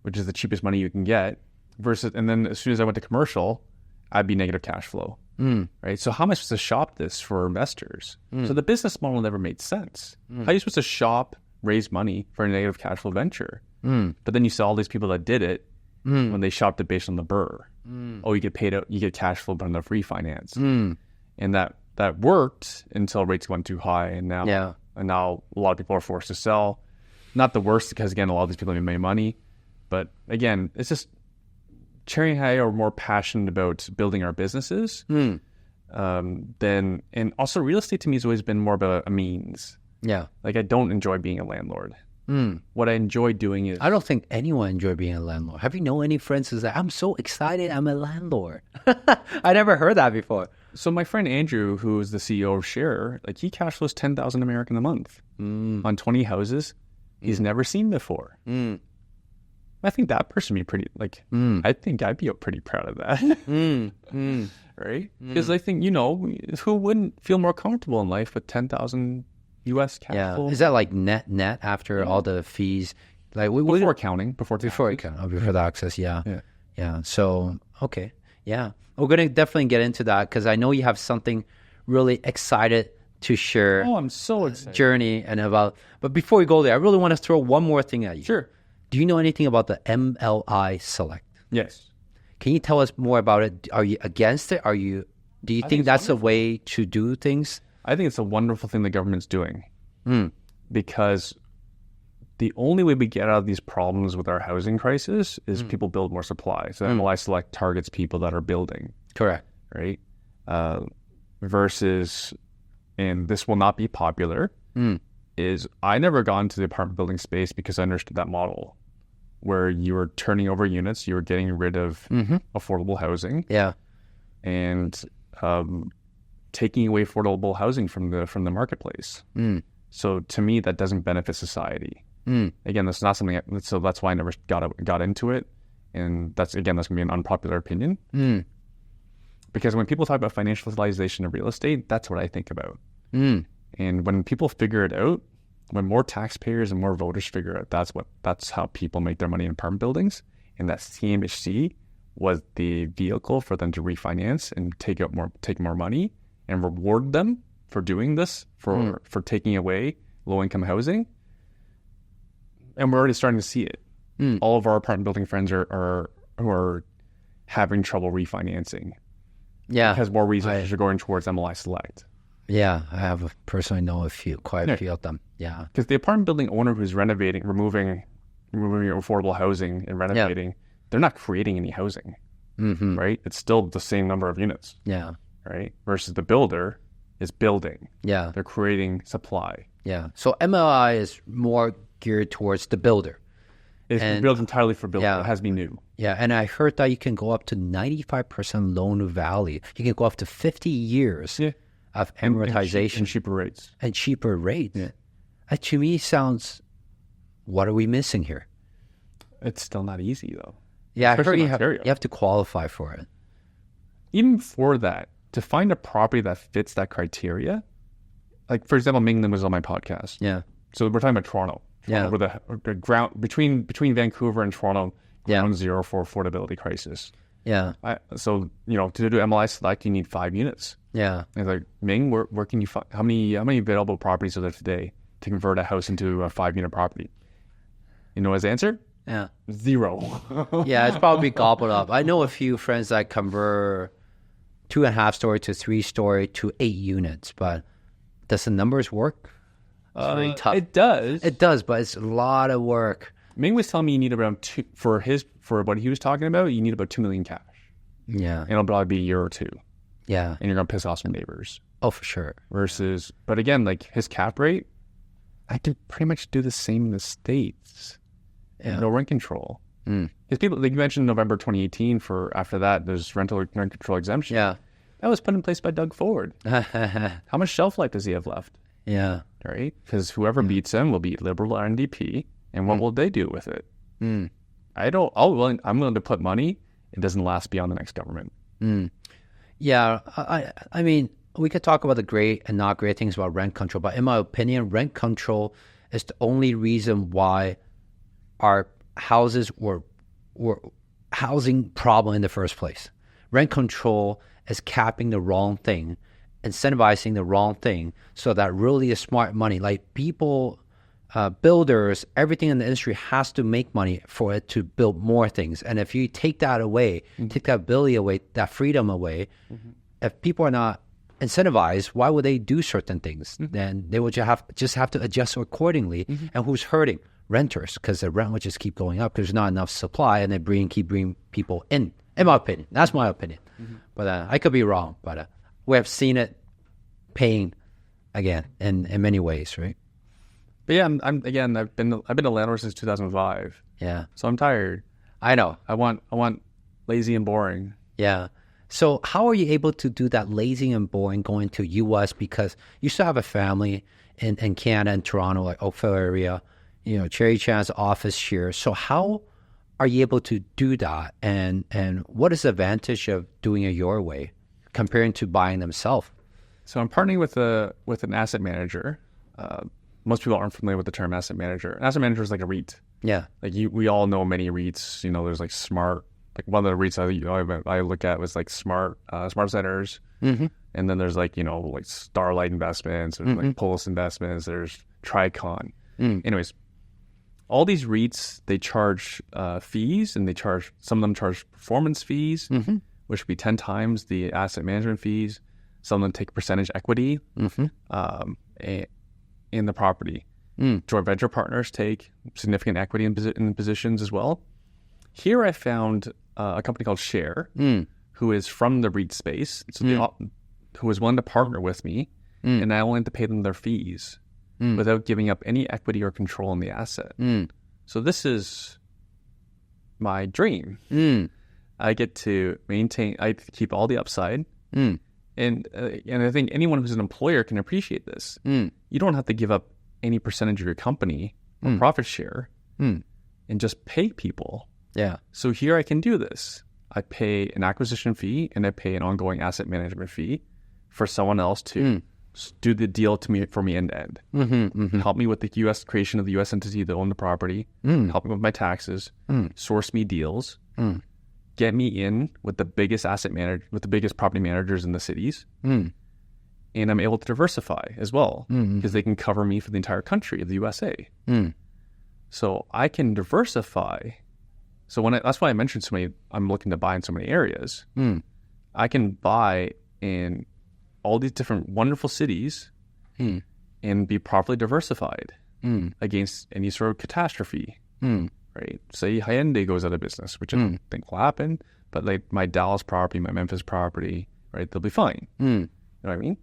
which is the cheapest money you can get, and then as soon as I went to commercial, I'd be negative cash flow. Right. So how am I supposed to shop this for investors? So the business model never made sense. How are you supposed to shop, raise money for a negative cash flow venture? But then you saw all these people that did it when they shopped it based on the BRRRR. Oh, you get paid out, you get cash flow, but enough refinance. And that worked until rates went too high, and now a lot of people are forced to sell. Not the worst, because again, a lot of these people made money, but again, it's just. Cherry and I are more passionate about building our businesses and also real estate to me has always been more about a means. Yeah. Like I don't enjoy being a landlord. What I enjoy doing is... I don't think anyone enjoys being a landlord. Have you known any friends who's like, I'm so excited I'm a landlord? I never heard that before. So my friend Andrew, who is the CEO of Share, like he cash flows $10,000 American a month on 20 houses he's never seen before. I think that person would be pretty, I think I'd be pretty proud of that. Right? Because I think, who wouldn't feel more comfortable in life with 10,000 US cash flow? Is that like net after all the fees? Like before accounting, before the access, yeah. So, okay. Yeah. We're going to definitely get into that because I know you have something really excited to share. Oh, I'm so excited. Journey and about, but before we go there, I really want to throw one more thing at you. Sure. Do you know anything about the MLI Select? Yes. Can you tell us more about it? Are you against it? Do you think that's a way to do things? I think it's a wonderful thing the government's doing because the only way we get out of these problems with our housing crisis is people build more supply. So MLI Select targets people that are building. Correct. Right? Versus, and this will not be popular, is I never got into the apartment building space because I understood that model where you were turning over units, you were getting rid of affordable housing, and taking away affordable housing from the marketplace. So to me, that doesn't benefit society. Again, that's not something. So that's why I never got into it, and that's gonna be an unpopular opinion. Because when people talk about financialization of real estate, that's what I think about. And when people figure it out, when more taxpayers and more voters figure it out, that's how people make their money in apartment buildings. And that CMHC was the vehicle for them to refinance and take more money and reward them for doing this, for taking away low-income housing. And we're already starting to see it. All of our apartment building friends are having trouble refinancing. Yeah. Because more resources are going towards MLI Select. Yeah, I have personally know quite a few of them. Yeah, because the apartment building owner who's renovating, removing affordable housing and renovating, they're not creating any housing, right? It's still the same number of units. Yeah, right. Versus the builder is building. Yeah, they're creating supply. Yeah, so MLI is more geared towards the builder. It's built entirely for building. It has to be new. Yeah, and I heard that you can go up to 95% loan value. You can go up to 50 years. Yeah. Of amortization and cheaper rates. Yeah. That to me sounds, what are we missing here? It's still not easy though. Yeah, especially I heard you have to qualify for it. Even before that, to find a property that fits that criteria, like for example, Mingland was on my podcast. Yeah. So we're talking about Toronto. Where the ground between Vancouver and Toronto, ground zero for affordability crisis. Yeah. So to do MLI Select, you need 5 units. Yeah. And like, Ming, where can you find, how many available properties are there today to convert a house into a 5-unit property? You know his answer? Yeah. 0. Yeah, it's probably gobbled up. I know a few friends that convert 2.5-story to 3-story to 8 units, but does the numbers work? It's very tough. It does. It does, but it's a lot of work. Ming was telling me you need around for what he was talking about. You need about $2 million cash. Yeah. And it'll probably be a year or two. Yeah. And you're gonna piss off some neighbors. Oh, for sure. Versus, but again, like his cap rate, I could pretty much do the same in the States. Yeah. No rent control. Because people, like you mentioned, November 2018. After that, there's rent control exemption. Yeah. That was put in place by Doug Ford. How much shelf life does he have left? Yeah. Right? Because whoever beats him will beat Liberal or NDP, and what will they do with it? I'm willing to put money. It doesn't last beyond the next government. Yeah. I mean, we could talk about the great and not great things about rent control, but in my opinion, rent control is the only reason why our houses were housing problem in the first place. Rent control is capping the wrong thing, incentivizing the wrong thing, so that really is smart money. Like people, builders, everything in the industry has to make money for it to build more things. And if you take that away, take that ability away, that freedom away, if people are not incentivized, why would they do certain things? Then they would just have to adjust accordingly. And who's hurting? Renters, because the rent would just keep going up because there's not enough supply, and they keep bringing people in my opinion. That's my opinion. But I could be wrong, but we have seen it paying again in many ways, right? But yeah, I've been a landlord since 2005. Yeah. So I'm tired. I know. I want lazy and boring. Yeah. So how are you able to do that lazy and boring going to U.S. because you still have a family in Canada and Toronto, like Oakville area, Cherry Chan's office here. So how are you able to do that? And what is the advantage of doing it your way comparing to buying themselves? So I'm partnering with an asset manager. Most people aren't familiar with the term asset manager. An asset manager is like a REIT. Yeah. Like we all know many REITs. There's like smart. Like one of the REITs I look at was like smart centers. And then there's like like Starlight Investments. There's like Pulse Investments. There's Tricon. Anyways, all these REITs, they charge fees, and some of them charge performance fees, which would be 10 times the asset management fees. Some of them take percentage equity in the property. Joint venture partners take significant equity in positions as well. Here I found a company called Share, who is from the REIT space, who was willing to partner with me, and I only had to pay them their fees without giving up any equity or control in the asset. So this is my dream. I get to keep all the upside. And I think anyone who's an employer can appreciate this. You don't have to give up any percentage of your company or profit share and just pay people. Yeah. So here I can do this. I pay an acquisition fee and I pay an ongoing asset management fee for someone else to do the deal for me end to end. Help me with the U.S. creation of the U.S. entity that owned the property. Help me with my taxes. Source me deals. Get me in with the biggest with the biggest property managers in the cities. And I'm able to diversify as well because they can cover me for the entire country of the USA. So I can diversify. So that's why I mentioned I'm looking to buy in so many areas. I can buy in all these different wonderful cities and be properly diversified against any sort of catastrophe. Right? Say Hyundai goes out of business, which I don't think will happen, but like my Dallas property, my Memphis property, right? They'll be fine. You know what I mean?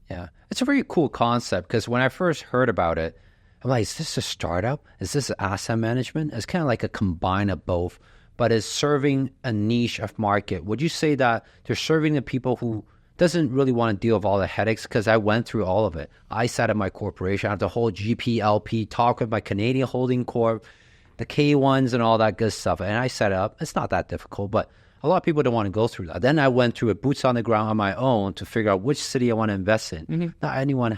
Yeah. It's a very cool concept because when I first heard about it, I'm like, is this a startup? Is this asset management? It's kind of like a combine of both, but it's serving a niche of market. Would you say that they're serving the people who doesn't really want to deal with all the headaches? Because I went through all of it. I set up my corporation. I have the whole GPLP, talk with my Canadian holding corp, the K1s and all that good stuff. And I set it up. It's not that difficult, but a lot of people don't want to go through that. Then I went through it boots on the ground on my own to figure out which city I want to invest in. Not everyone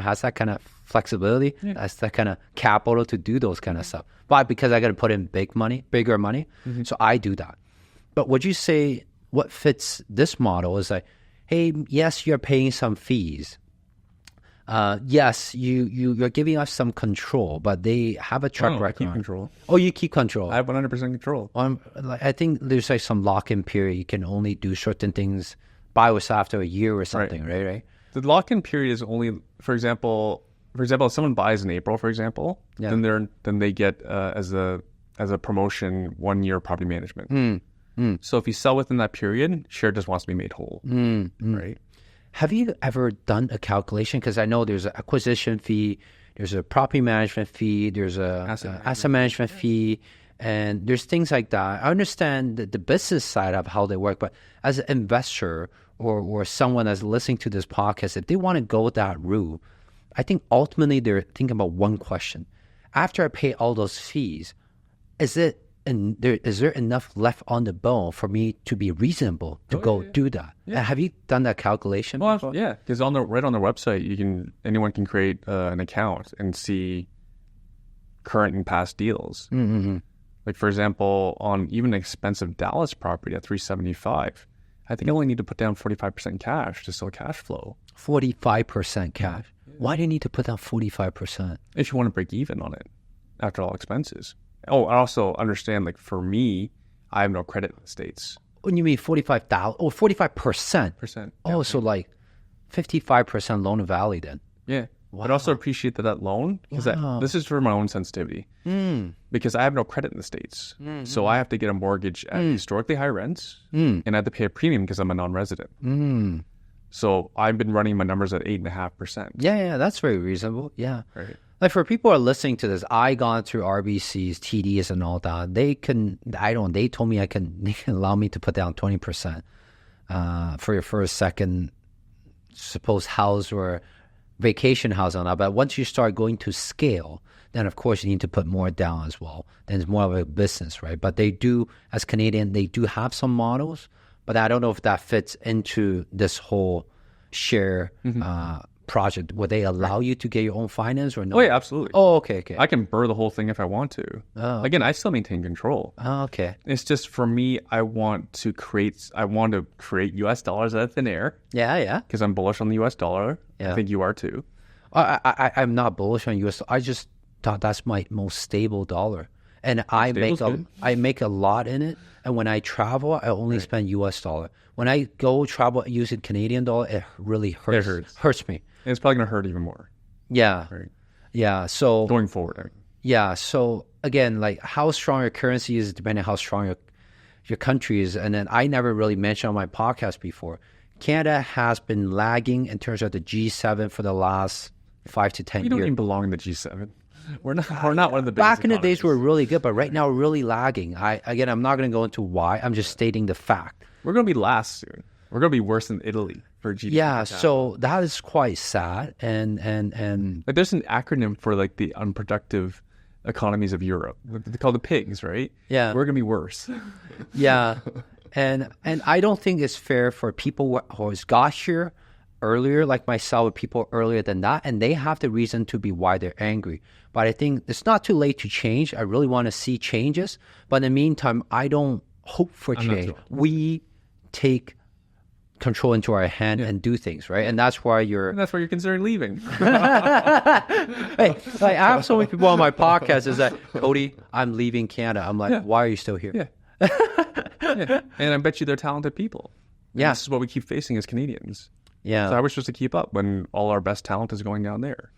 has that kind of flexibility. That's that kind of capital to do those kind of stuff. But because I got to put in bigger money, so I do that. But would you say what fits this model is like, hey, yes, you're paying some fees. Yes, you're giving us some control, but they have a track record. I keep control. Oh, you keep control. I have 100% control. I think there's like some lock-in period. You can only do certain things buy us after a year or something, right? The lock-in period is only, for example, for example, if someone buys in April, for example, Yeah. then they get as a promotion 1 year property management. So if you sell within that period, Share just wants to be made whole, right? Have you ever done a calculation? Because I know there's an acquisition fee, there's a property management fee, there's a asset management fee, and there's things like that. I understand the business side of how they work, but as an investor or someone that's listening to this podcast, if they want to go that route, I think ultimately they're thinking about one question. After I pay all those fees, is there enough left on the bone for me to be reasonable to go do that? Yeah. Have you done that calculation before? Yeah, because right on their website, anyone can create an account and see current and past deals. Like for example, on even an expensive Dallas property at $375, I think I only need to put down 45% cash to sell cash flow. 45% cash. Why do you need to put down 45%? If you want to break even on it after all expenses. Oh, I also understand, like for me, I have no credit in the States. When you mean 45,000 or 45%? Oh, so like 55% loan to value then. Yeah. Wow. But also appreciate that loan, because this is for my own sensitivity. Because I have no credit in the States. So I have to get a mortgage at historically high rents, and I have to pay a premium because I'm a non-resident. So I've been running my numbers at 8.5%. Yeah, that's very reasonable. Yeah. Right. Like for people who are listening to this, I gone through RBCs, TDs, and all that. They told me they can allow me to put down 20% for your first, second, suppose house or vacation house on that. But once you start going to scale, then of course you need to put more down as well. Then it's more of a business, right? But they do, as Canadian, they do have some models, but I don't know if that fits into this whole Share project. Would they allow you to get your own finance or no? Oh yeah, absolutely. Oh, okay. I can burr the whole thing if I want to. Oh, Again, I still maintain control. Oh, okay. It's just for me, I want to create US dollars out of thin air. Yeah. Because I'm bullish on the US dollar. Yeah. I think you are too. I'm not bullish on US. I just thought that's my most stable dollar. And I make a lot in it. And when I travel, I only spend US dollar. When I go travel using Canadian dollar, it really hurts. It Hurts me. And it's probably going to hurt even more. Yeah. Right. Yeah. So going forward. I mean. Yeah. So again, like how strong your currency is depending on how strong your country is. And then I never really mentioned on my podcast before, Canada has been lagging in terms of the G7 for the last 5 to 10 years. We don't even belong in the G7. We're not one of the biggest Back in the economies. days, we're really good, but right now we're really lagging. I'm not going to go into why. I'm just stating the fact. We're going to be last soon. We're going to be worse than Italy for GDP. Yeah, so that is quite sad. And like there's an acronym for like the unproductive economies of Europe. They call the pigs, right? Yeah. We're going to be worse. Yeah. And I don't think it's fair for people who got here earlier, like myself, people earlier than that, and they have the reason to be why they're angry. But I think it's not too late to change. I really want to see changes. But in the meantime, I don't hope for change. We take control into our hand and do things, right? And that's why you're considering leaving. Hey, like I have so many people on my podcast is that, Cody, I'm leaving Canada. I'm like, why are you still here? Yeah. Yeah. And I bet you they're talented people. And yeah. This is what we keep facing as Canadians. Yeah. So how are we supposed to keep up when all our best talent is going down there?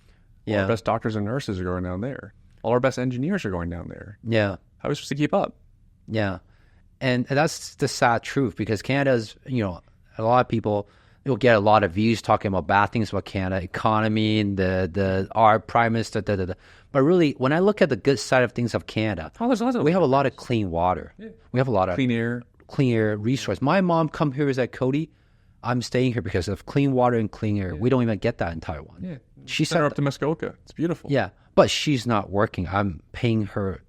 All our best doctors and nurses are going down there. All our best engineers are going down there. Yeah. How are we supposed to keep up? Yeah. And that's the sad truth, because Canada's, a lot of people, you'll get a lot of views talking about bad things about Canada, economy, and our prime minister, But really, when I look at the good side of things of Canada, we have a lot of clean water. Yeah. We have a lot of clean air resource. My mom come here is like, Cody, I'm staying here because of clean water and clean air. Yeah. We don't even get that in Taiwan. Yeah. She sent her up to Muskoka. It's beautiful. Yeah. But she's not working. I'm paying her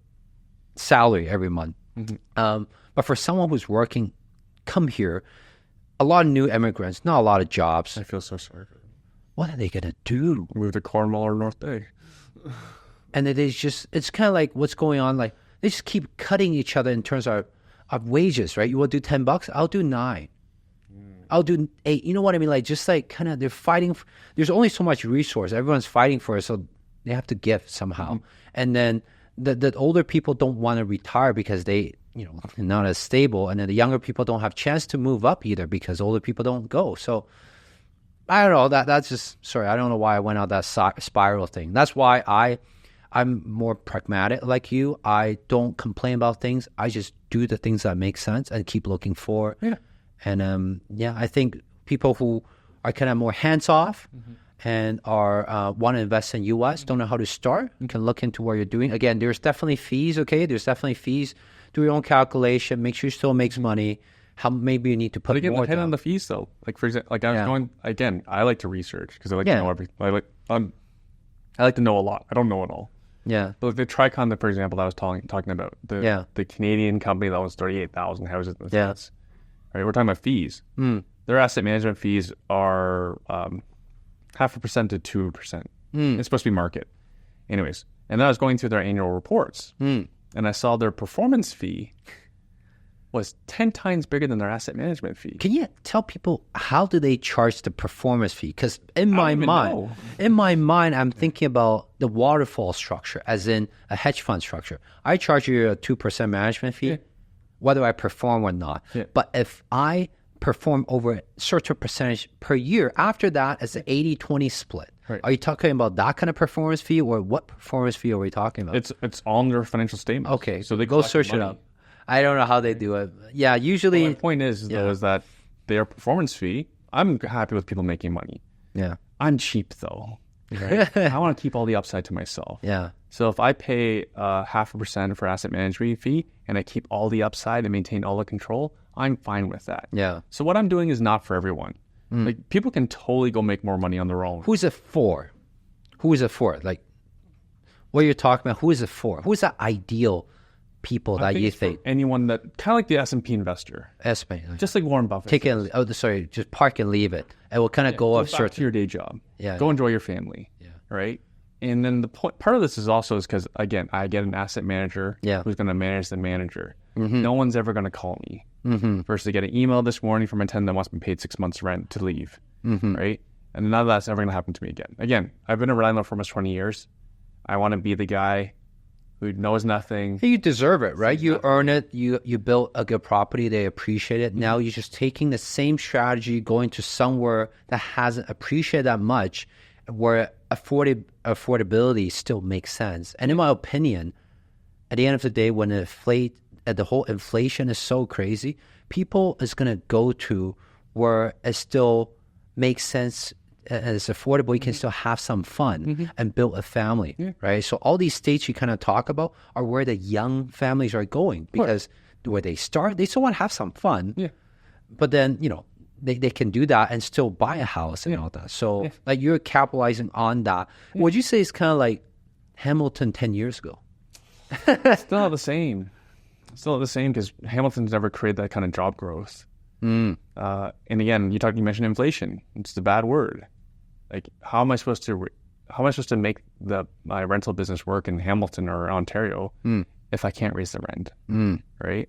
salary every month. Mm-hmm. But for someone who's working, come here, a lot of new immigrants, not a lot of jobs. I feel so sorry for them. What are they going to do? Move to Cornwall or North Bay. And it's kind of like what's going on. Like they just keep cutting each other in terms of wages, right? You will do $10, I'll do $9. I'll do 8. You know what I mean? Like just like kind of they're fighting. There's only so much resource. Everyone's fighting for it, so they have to give somehow. Mm-hmm. And then the older people don't want to retire because they, not as stable. And then the younger people don't have chance to move up either because older people don't go. So I don't know. That's just, sorry, I don't know why I went on that spiral thing. That's why I'm more pragmatic like you. I don't complain about things. I just do the things that make sense and keep looking forward. Yeah. And I think people who are kind of more hands-off and are want to invest in U.S., don't know how to start, you can look into what you're doing. Again, there's definitely fees, okay? There's definitely fees. Do your own calculation. Make sure it still makes money. How maybe you need to put more hit down. on the fees, though. Like, for example, like I was going, again, I like to research because I like to know everything. I like to know a lot. I don't know it all. Yeah. But the Tricon, for example, that I was talking about, the Canadian company that owns 38,000 houses in the States. Right? We're talking about fees. Their asset management fees are 0.5% to 2%. It's supposed to be market. Anyways, and then I was going through their annual reports, and I saw their performance fee was 10 times bigger than their asset management fee. Can you tell people how do they charge the performance fee? Because in my mind, I'm thinking about the waterfall structure, as in a hedge fund structure. I charge you a 2% management fee, whether I perform or not. Yeah. But if I perform over a certain percentage per year, after that, it's an 80-20 split. Right. Are you talking about that kind of performance fee, or what performance fee are we talking about? It's on their financial statements. Okay, so they go search it up. I don't know how they do it. Yeah, usually. My point is that their performance fee, I'm happy with people making money. Yeah. I'm cheap, though. Right? I want to keep all the upside to myself. Yeah. So if I pay 0.5% for asset management fee and I keep all the upside and maintain all the control, I'm fine with that. Yeah. So what I'm doing is not for everyone. Like, people can totally go make more money on their own. Who's it for? Who is it for? Like, what you're talking about, who is it for? Who's that ideal people that you think? Anyone that, kind of like the S&P investor. S&P. Just like Warren Buffett. Just park and leave it. It will kind of go off back to your day job. Yeah. Go enjoy your family. Yeah. Right? And then the part of this is also because, again, I get an asset manager who's going to manage the manager. No one's ever going to call me. Versus I get an email this morning from a tenant that wants to be paid 6 months rent to leave. Right? And none of that's ever going to happen to me again. Again, I've been a landlord for almost 20 years. I want to be the guy who knows nothing. You deserve it, right? You earn it. You built a good property. They appreciate it. Now you're just taking the same strategy, going to somewhere that hasn't appreciated that much, where affordability still makes sense. And in my opinion, at the end of the day, when the whole inflation is so crazy, people is going to go to where it still makes sense and it's affordable. You can still have some fun and build a family, right? So all these states you kind of talk about are where the young families are going, because where they start, they still want to have some fun. Yeah. But then, they can do that and still buy a house and all that. So like, you're capitalizing on that. Would you say it's kind of like Hamilton 10 years ago? Still not the same. Still the same, because Hamilton's never created that kind of job growth. And again, you mentioned inflation. It's the bad word. Like, how am I supposed to make my rental business work in Hamilton or Ontario if I can't raise the rent? Right?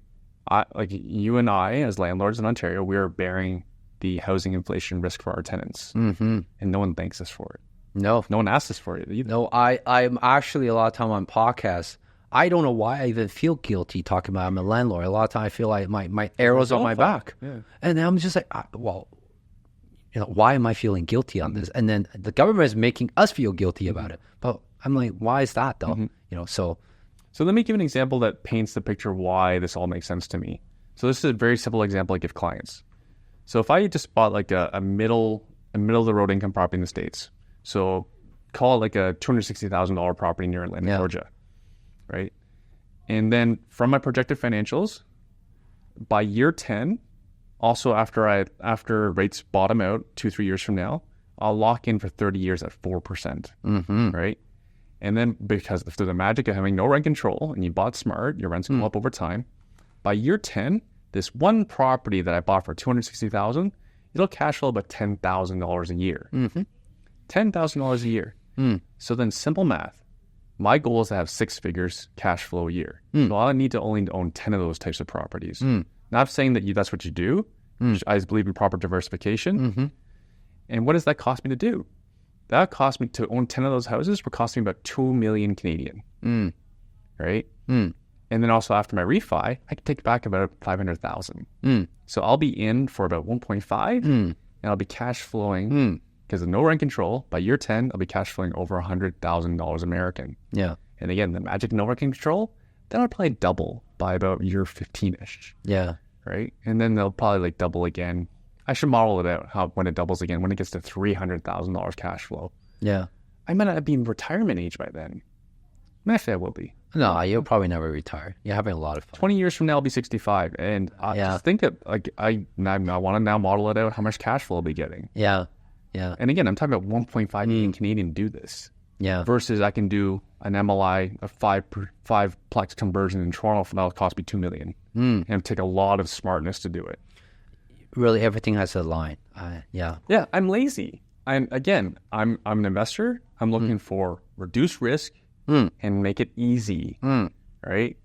Like, you and I, as landlords in Ontario, we are bearing the housing inflation risk for our tenants, and no one thanks us for it. No one asks us for it either. No, I'm actually, a lot of time on podcasts, I don't know why I even feel guilty talking about I'm a landlord. A lot of time I feel like my arrow's on my back. Yeah. And then I'm just like, why am I feeling guilty on this? And then the government is making us feel guilty about it. But I'm like, why is that though? So let me give an example that paints the picture of why this all makes sense to me. So this is a very simple example I give clients. So if I just bought like a middle of the road income property in the States, so call it like a $260,000 property near Atlanta, Georgia. Right? And then from my projected financials, by year 10, also after rates bottom out 2-3 years from now, I'll lock in for 30 years at 4%. Right? And then, because through the magic of having no rent control and you bought smart, your rents go up over time. By year 10, this one property that I bought for $260,000, it'll cash flow about $10,000 a year. $10,000 a year. So then, simple math. My goal is to have 6 figures cash flow a year. So I need to only own 10 of those types of properties. Not saying that that's what you do. I just believe in proper diversification. And what does that cost me to do? That cost me to own 10 of those houses would cost me about 2 million Canadian. Right? And then also after my refi, I can take back about 500,000. So I'll be in for about 1.5 and I'll be cash flowing because of no rent control, by year 10, I'll be cash flowing over $100,000 American. Yeah. And again, the magic no rent control, that'll probably double by about year 15-ish. Yeah. Right? And then they'll probably like double again. I should model it out when it doubles again, when it gets to $300,000 cash flow. Yeah. I might not be in retirement age by then. Actually, I will be. No, you'll probably never retire. You're having a lot of fun. 20 years from now, I'll be 65. And just think of, like, I want to now model it out, how much cash flow I'll be getting. Yeah. Yeah. And again, I'm talking about 1.5 million Canadian to do this. Yeah. Versus I can do an MLI, a five-plex conversion in Toronto, that'll cost me $2 million. And it'll take a lot of smartness to do it. Really, everything has a line. Yeah. Yeah, I'm lazy. I'm an investor. I'm looking for reduced risk and make it easy, right?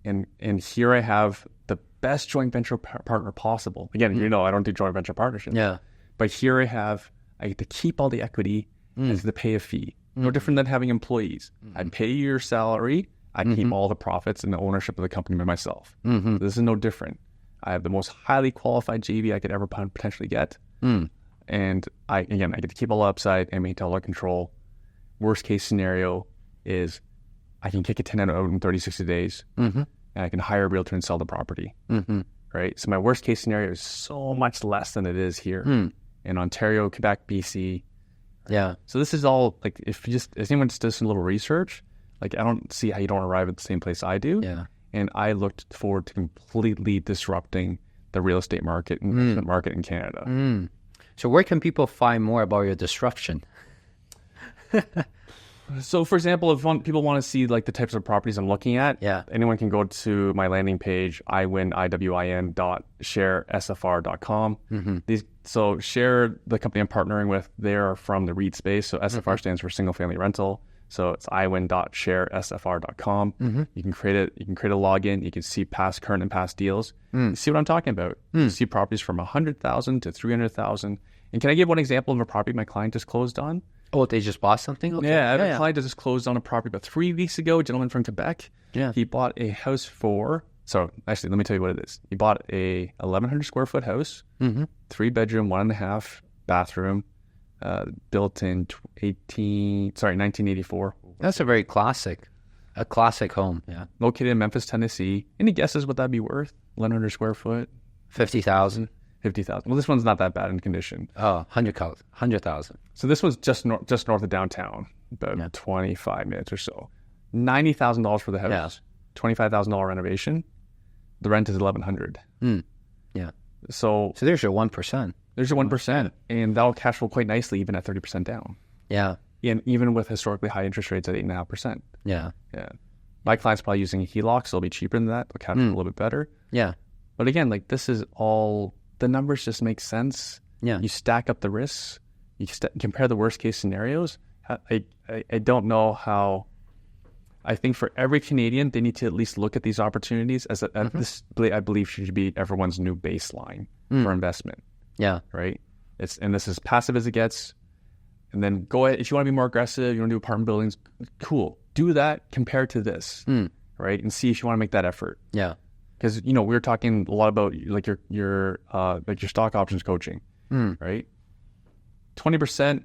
And here I have the best joint venture partner possible. Again, I don't do joint venture partnerships. Yeah. But here I get to keep all the equity as to pay a fee. No different than having employees. I'd pay you your salary. I'd keep all the profits and the ownership of the company by myself. This is no different. I have the most highly qualified JV I could ever potentially get. And I get to keep all the upside and maintain all the control. Worst case scenario is I can kick a tenant out in 30, 60 days and I can hire a realtor and sell the property. Right? So my worst case scenario is so much less than it is here in Ontario, Quebec, BC. Yeah. So this is all, like, if anyone just does some little research, like, I don't see how you don't arrive at the same place I do. Yeah. And I looked forward to completely disrupting the real estate market and investment market in Canada. So where can people find more about your disruption? So, for example, if people want to see like the types of properties I'm looking at, anyone can go to my landing page, iwin.sharesfr.com. So Share, the company I'm partnering with, they are from the REIT space. So SFR stands for single family rental. So it's iwin.sharesfr.com. You can create it. You can create a login. You can see current and past deals. You see what I'm talking about. You see properties from 100,000 to 300,000. And can I give one example of a property my client just closed on? Oh, they just bought something? Okay. Yeah, I have a client that just closed on a property about 3 weeks ago, a gentleman from Quebec. Yeah. He bought a house so actually, let me tell you what it is. He bought a 1,100 square foot house, 3 bedroom, 1.5 bathroom, built in 1984. That's a classic home. Yeah. Located in Memphis, Tennessee. Any guesses what that'd be worth? 1,100 square foot? 50,000. 50,000. Well, this one's not that bad in condition. Oh, 100,000. So this was just north of downtown, about 25 minutes or so. $90,000 for the house. $25,000 renovation. The rent is $1,100. Yeah. So there's your 1%. There's your 1%, and that'll cash flow quite nicely even at 30% down. Yeah. And even with historically high interest rates at 8.5%. Yeah. Yeah. My client's probably using a HELOC, so it'll be cheaper than that. They'll cash flow a little bit better. Yeah. But again, like, this is all, the numbers just make sense. Yeah. You stack up the risks. You compare the worst case scenarios. I don't know how. I think for every Canadian, they need to at least look at these opportunities as this, I believe, should be everyone's new baseline for investment. Yeah. Right? And this is passive as it gets. And then go ahead. If you want to be more aggressive, you want to do apartment buildings, cool. Do that compared to this, right? And see if you want to make that effort. Yeah. Because, we were talking a lot about like your stock options coaching, right? 20%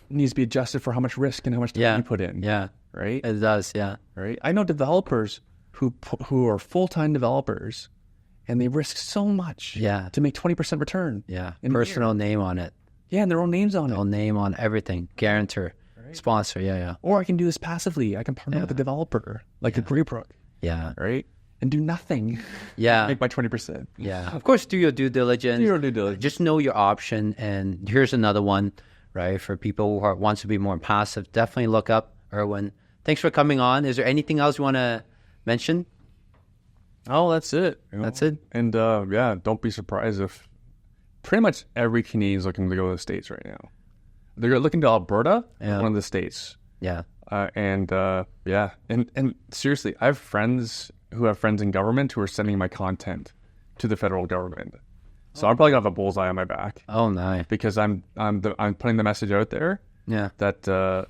needs to be adjusted for how much risk and how much time you put in. Yeah. Right? It does, yeah. Right? I know developers who are full-time developers, and they risk so much to make 20% return. Yeah. Personal name on it. Yeah, and their own names on it. Own name on everything. Guarantor. Right? Sponsor, yeah. Or I can do this passively. I can partner with a developer, like a Greybrook. Yeah. Right? And do nothing. Yeah. Make my 20%. Yeah. Of course, do your due diligence. Just know your option. And here's another one, right? For people who want to be more passive, definitely look up Erwin. Thanks for coming on. Is there anything else you want to mention? Oh, that's it. That's it. And don't be surprised if pretty much every Canadian is looking to go to the States right now. They're looking to Alberta, one of the states. Yeah. And seriously, I have friends who have friends in government who are sending my content to the federal government. So I'm probably gonna have a bullseye on my back. Oh, nice. Because I'm putting the message out there. Yeah. That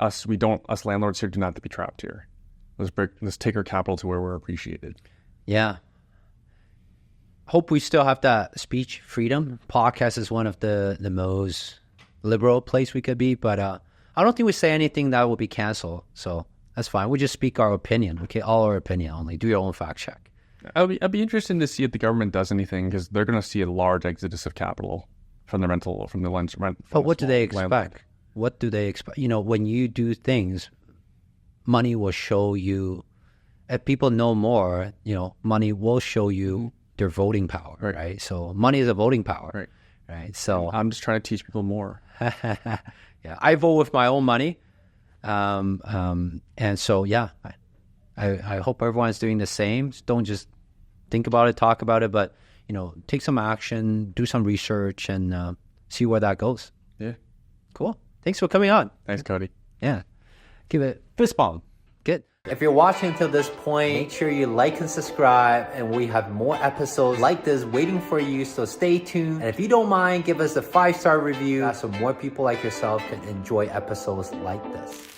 us landlords here do not have to be trapped here. Let's take our capital to where we're appreciated. Yeah. Hope we still have that speech freedom. Podcast is one of the most liberal place we could be. But I don't think we say anything that will be canceled. So that's fine. We just speak our opinion. Okay, all our opinion only. Do your own fact check. I'd be interested to see if the government does anything, because they're going to see a large exodus of capital from the rent. But what do they expect? What do they expect? You know, when you do things, money will show you. If people know more, you know, money will show you their voting power, right? So money is a voting power, right? So I'm just trying to teach people more. Yeah, I vote with my own money, and so yeah, I hope everyone's doing the same. Don't just think about it, talk about it, but you know, take some action, do some research, and see where that goes. Yeah, cool. Thanks for coming on. Thanks, Cody. Yeah, give it fist bump. Good. If you're watching until this point, make sure you like and subscribe, and we have more episodes like this waiting for you, so stay tuned. And if you don't mind, give us a 5-star review so more people like yourself can enjoy episodes like this.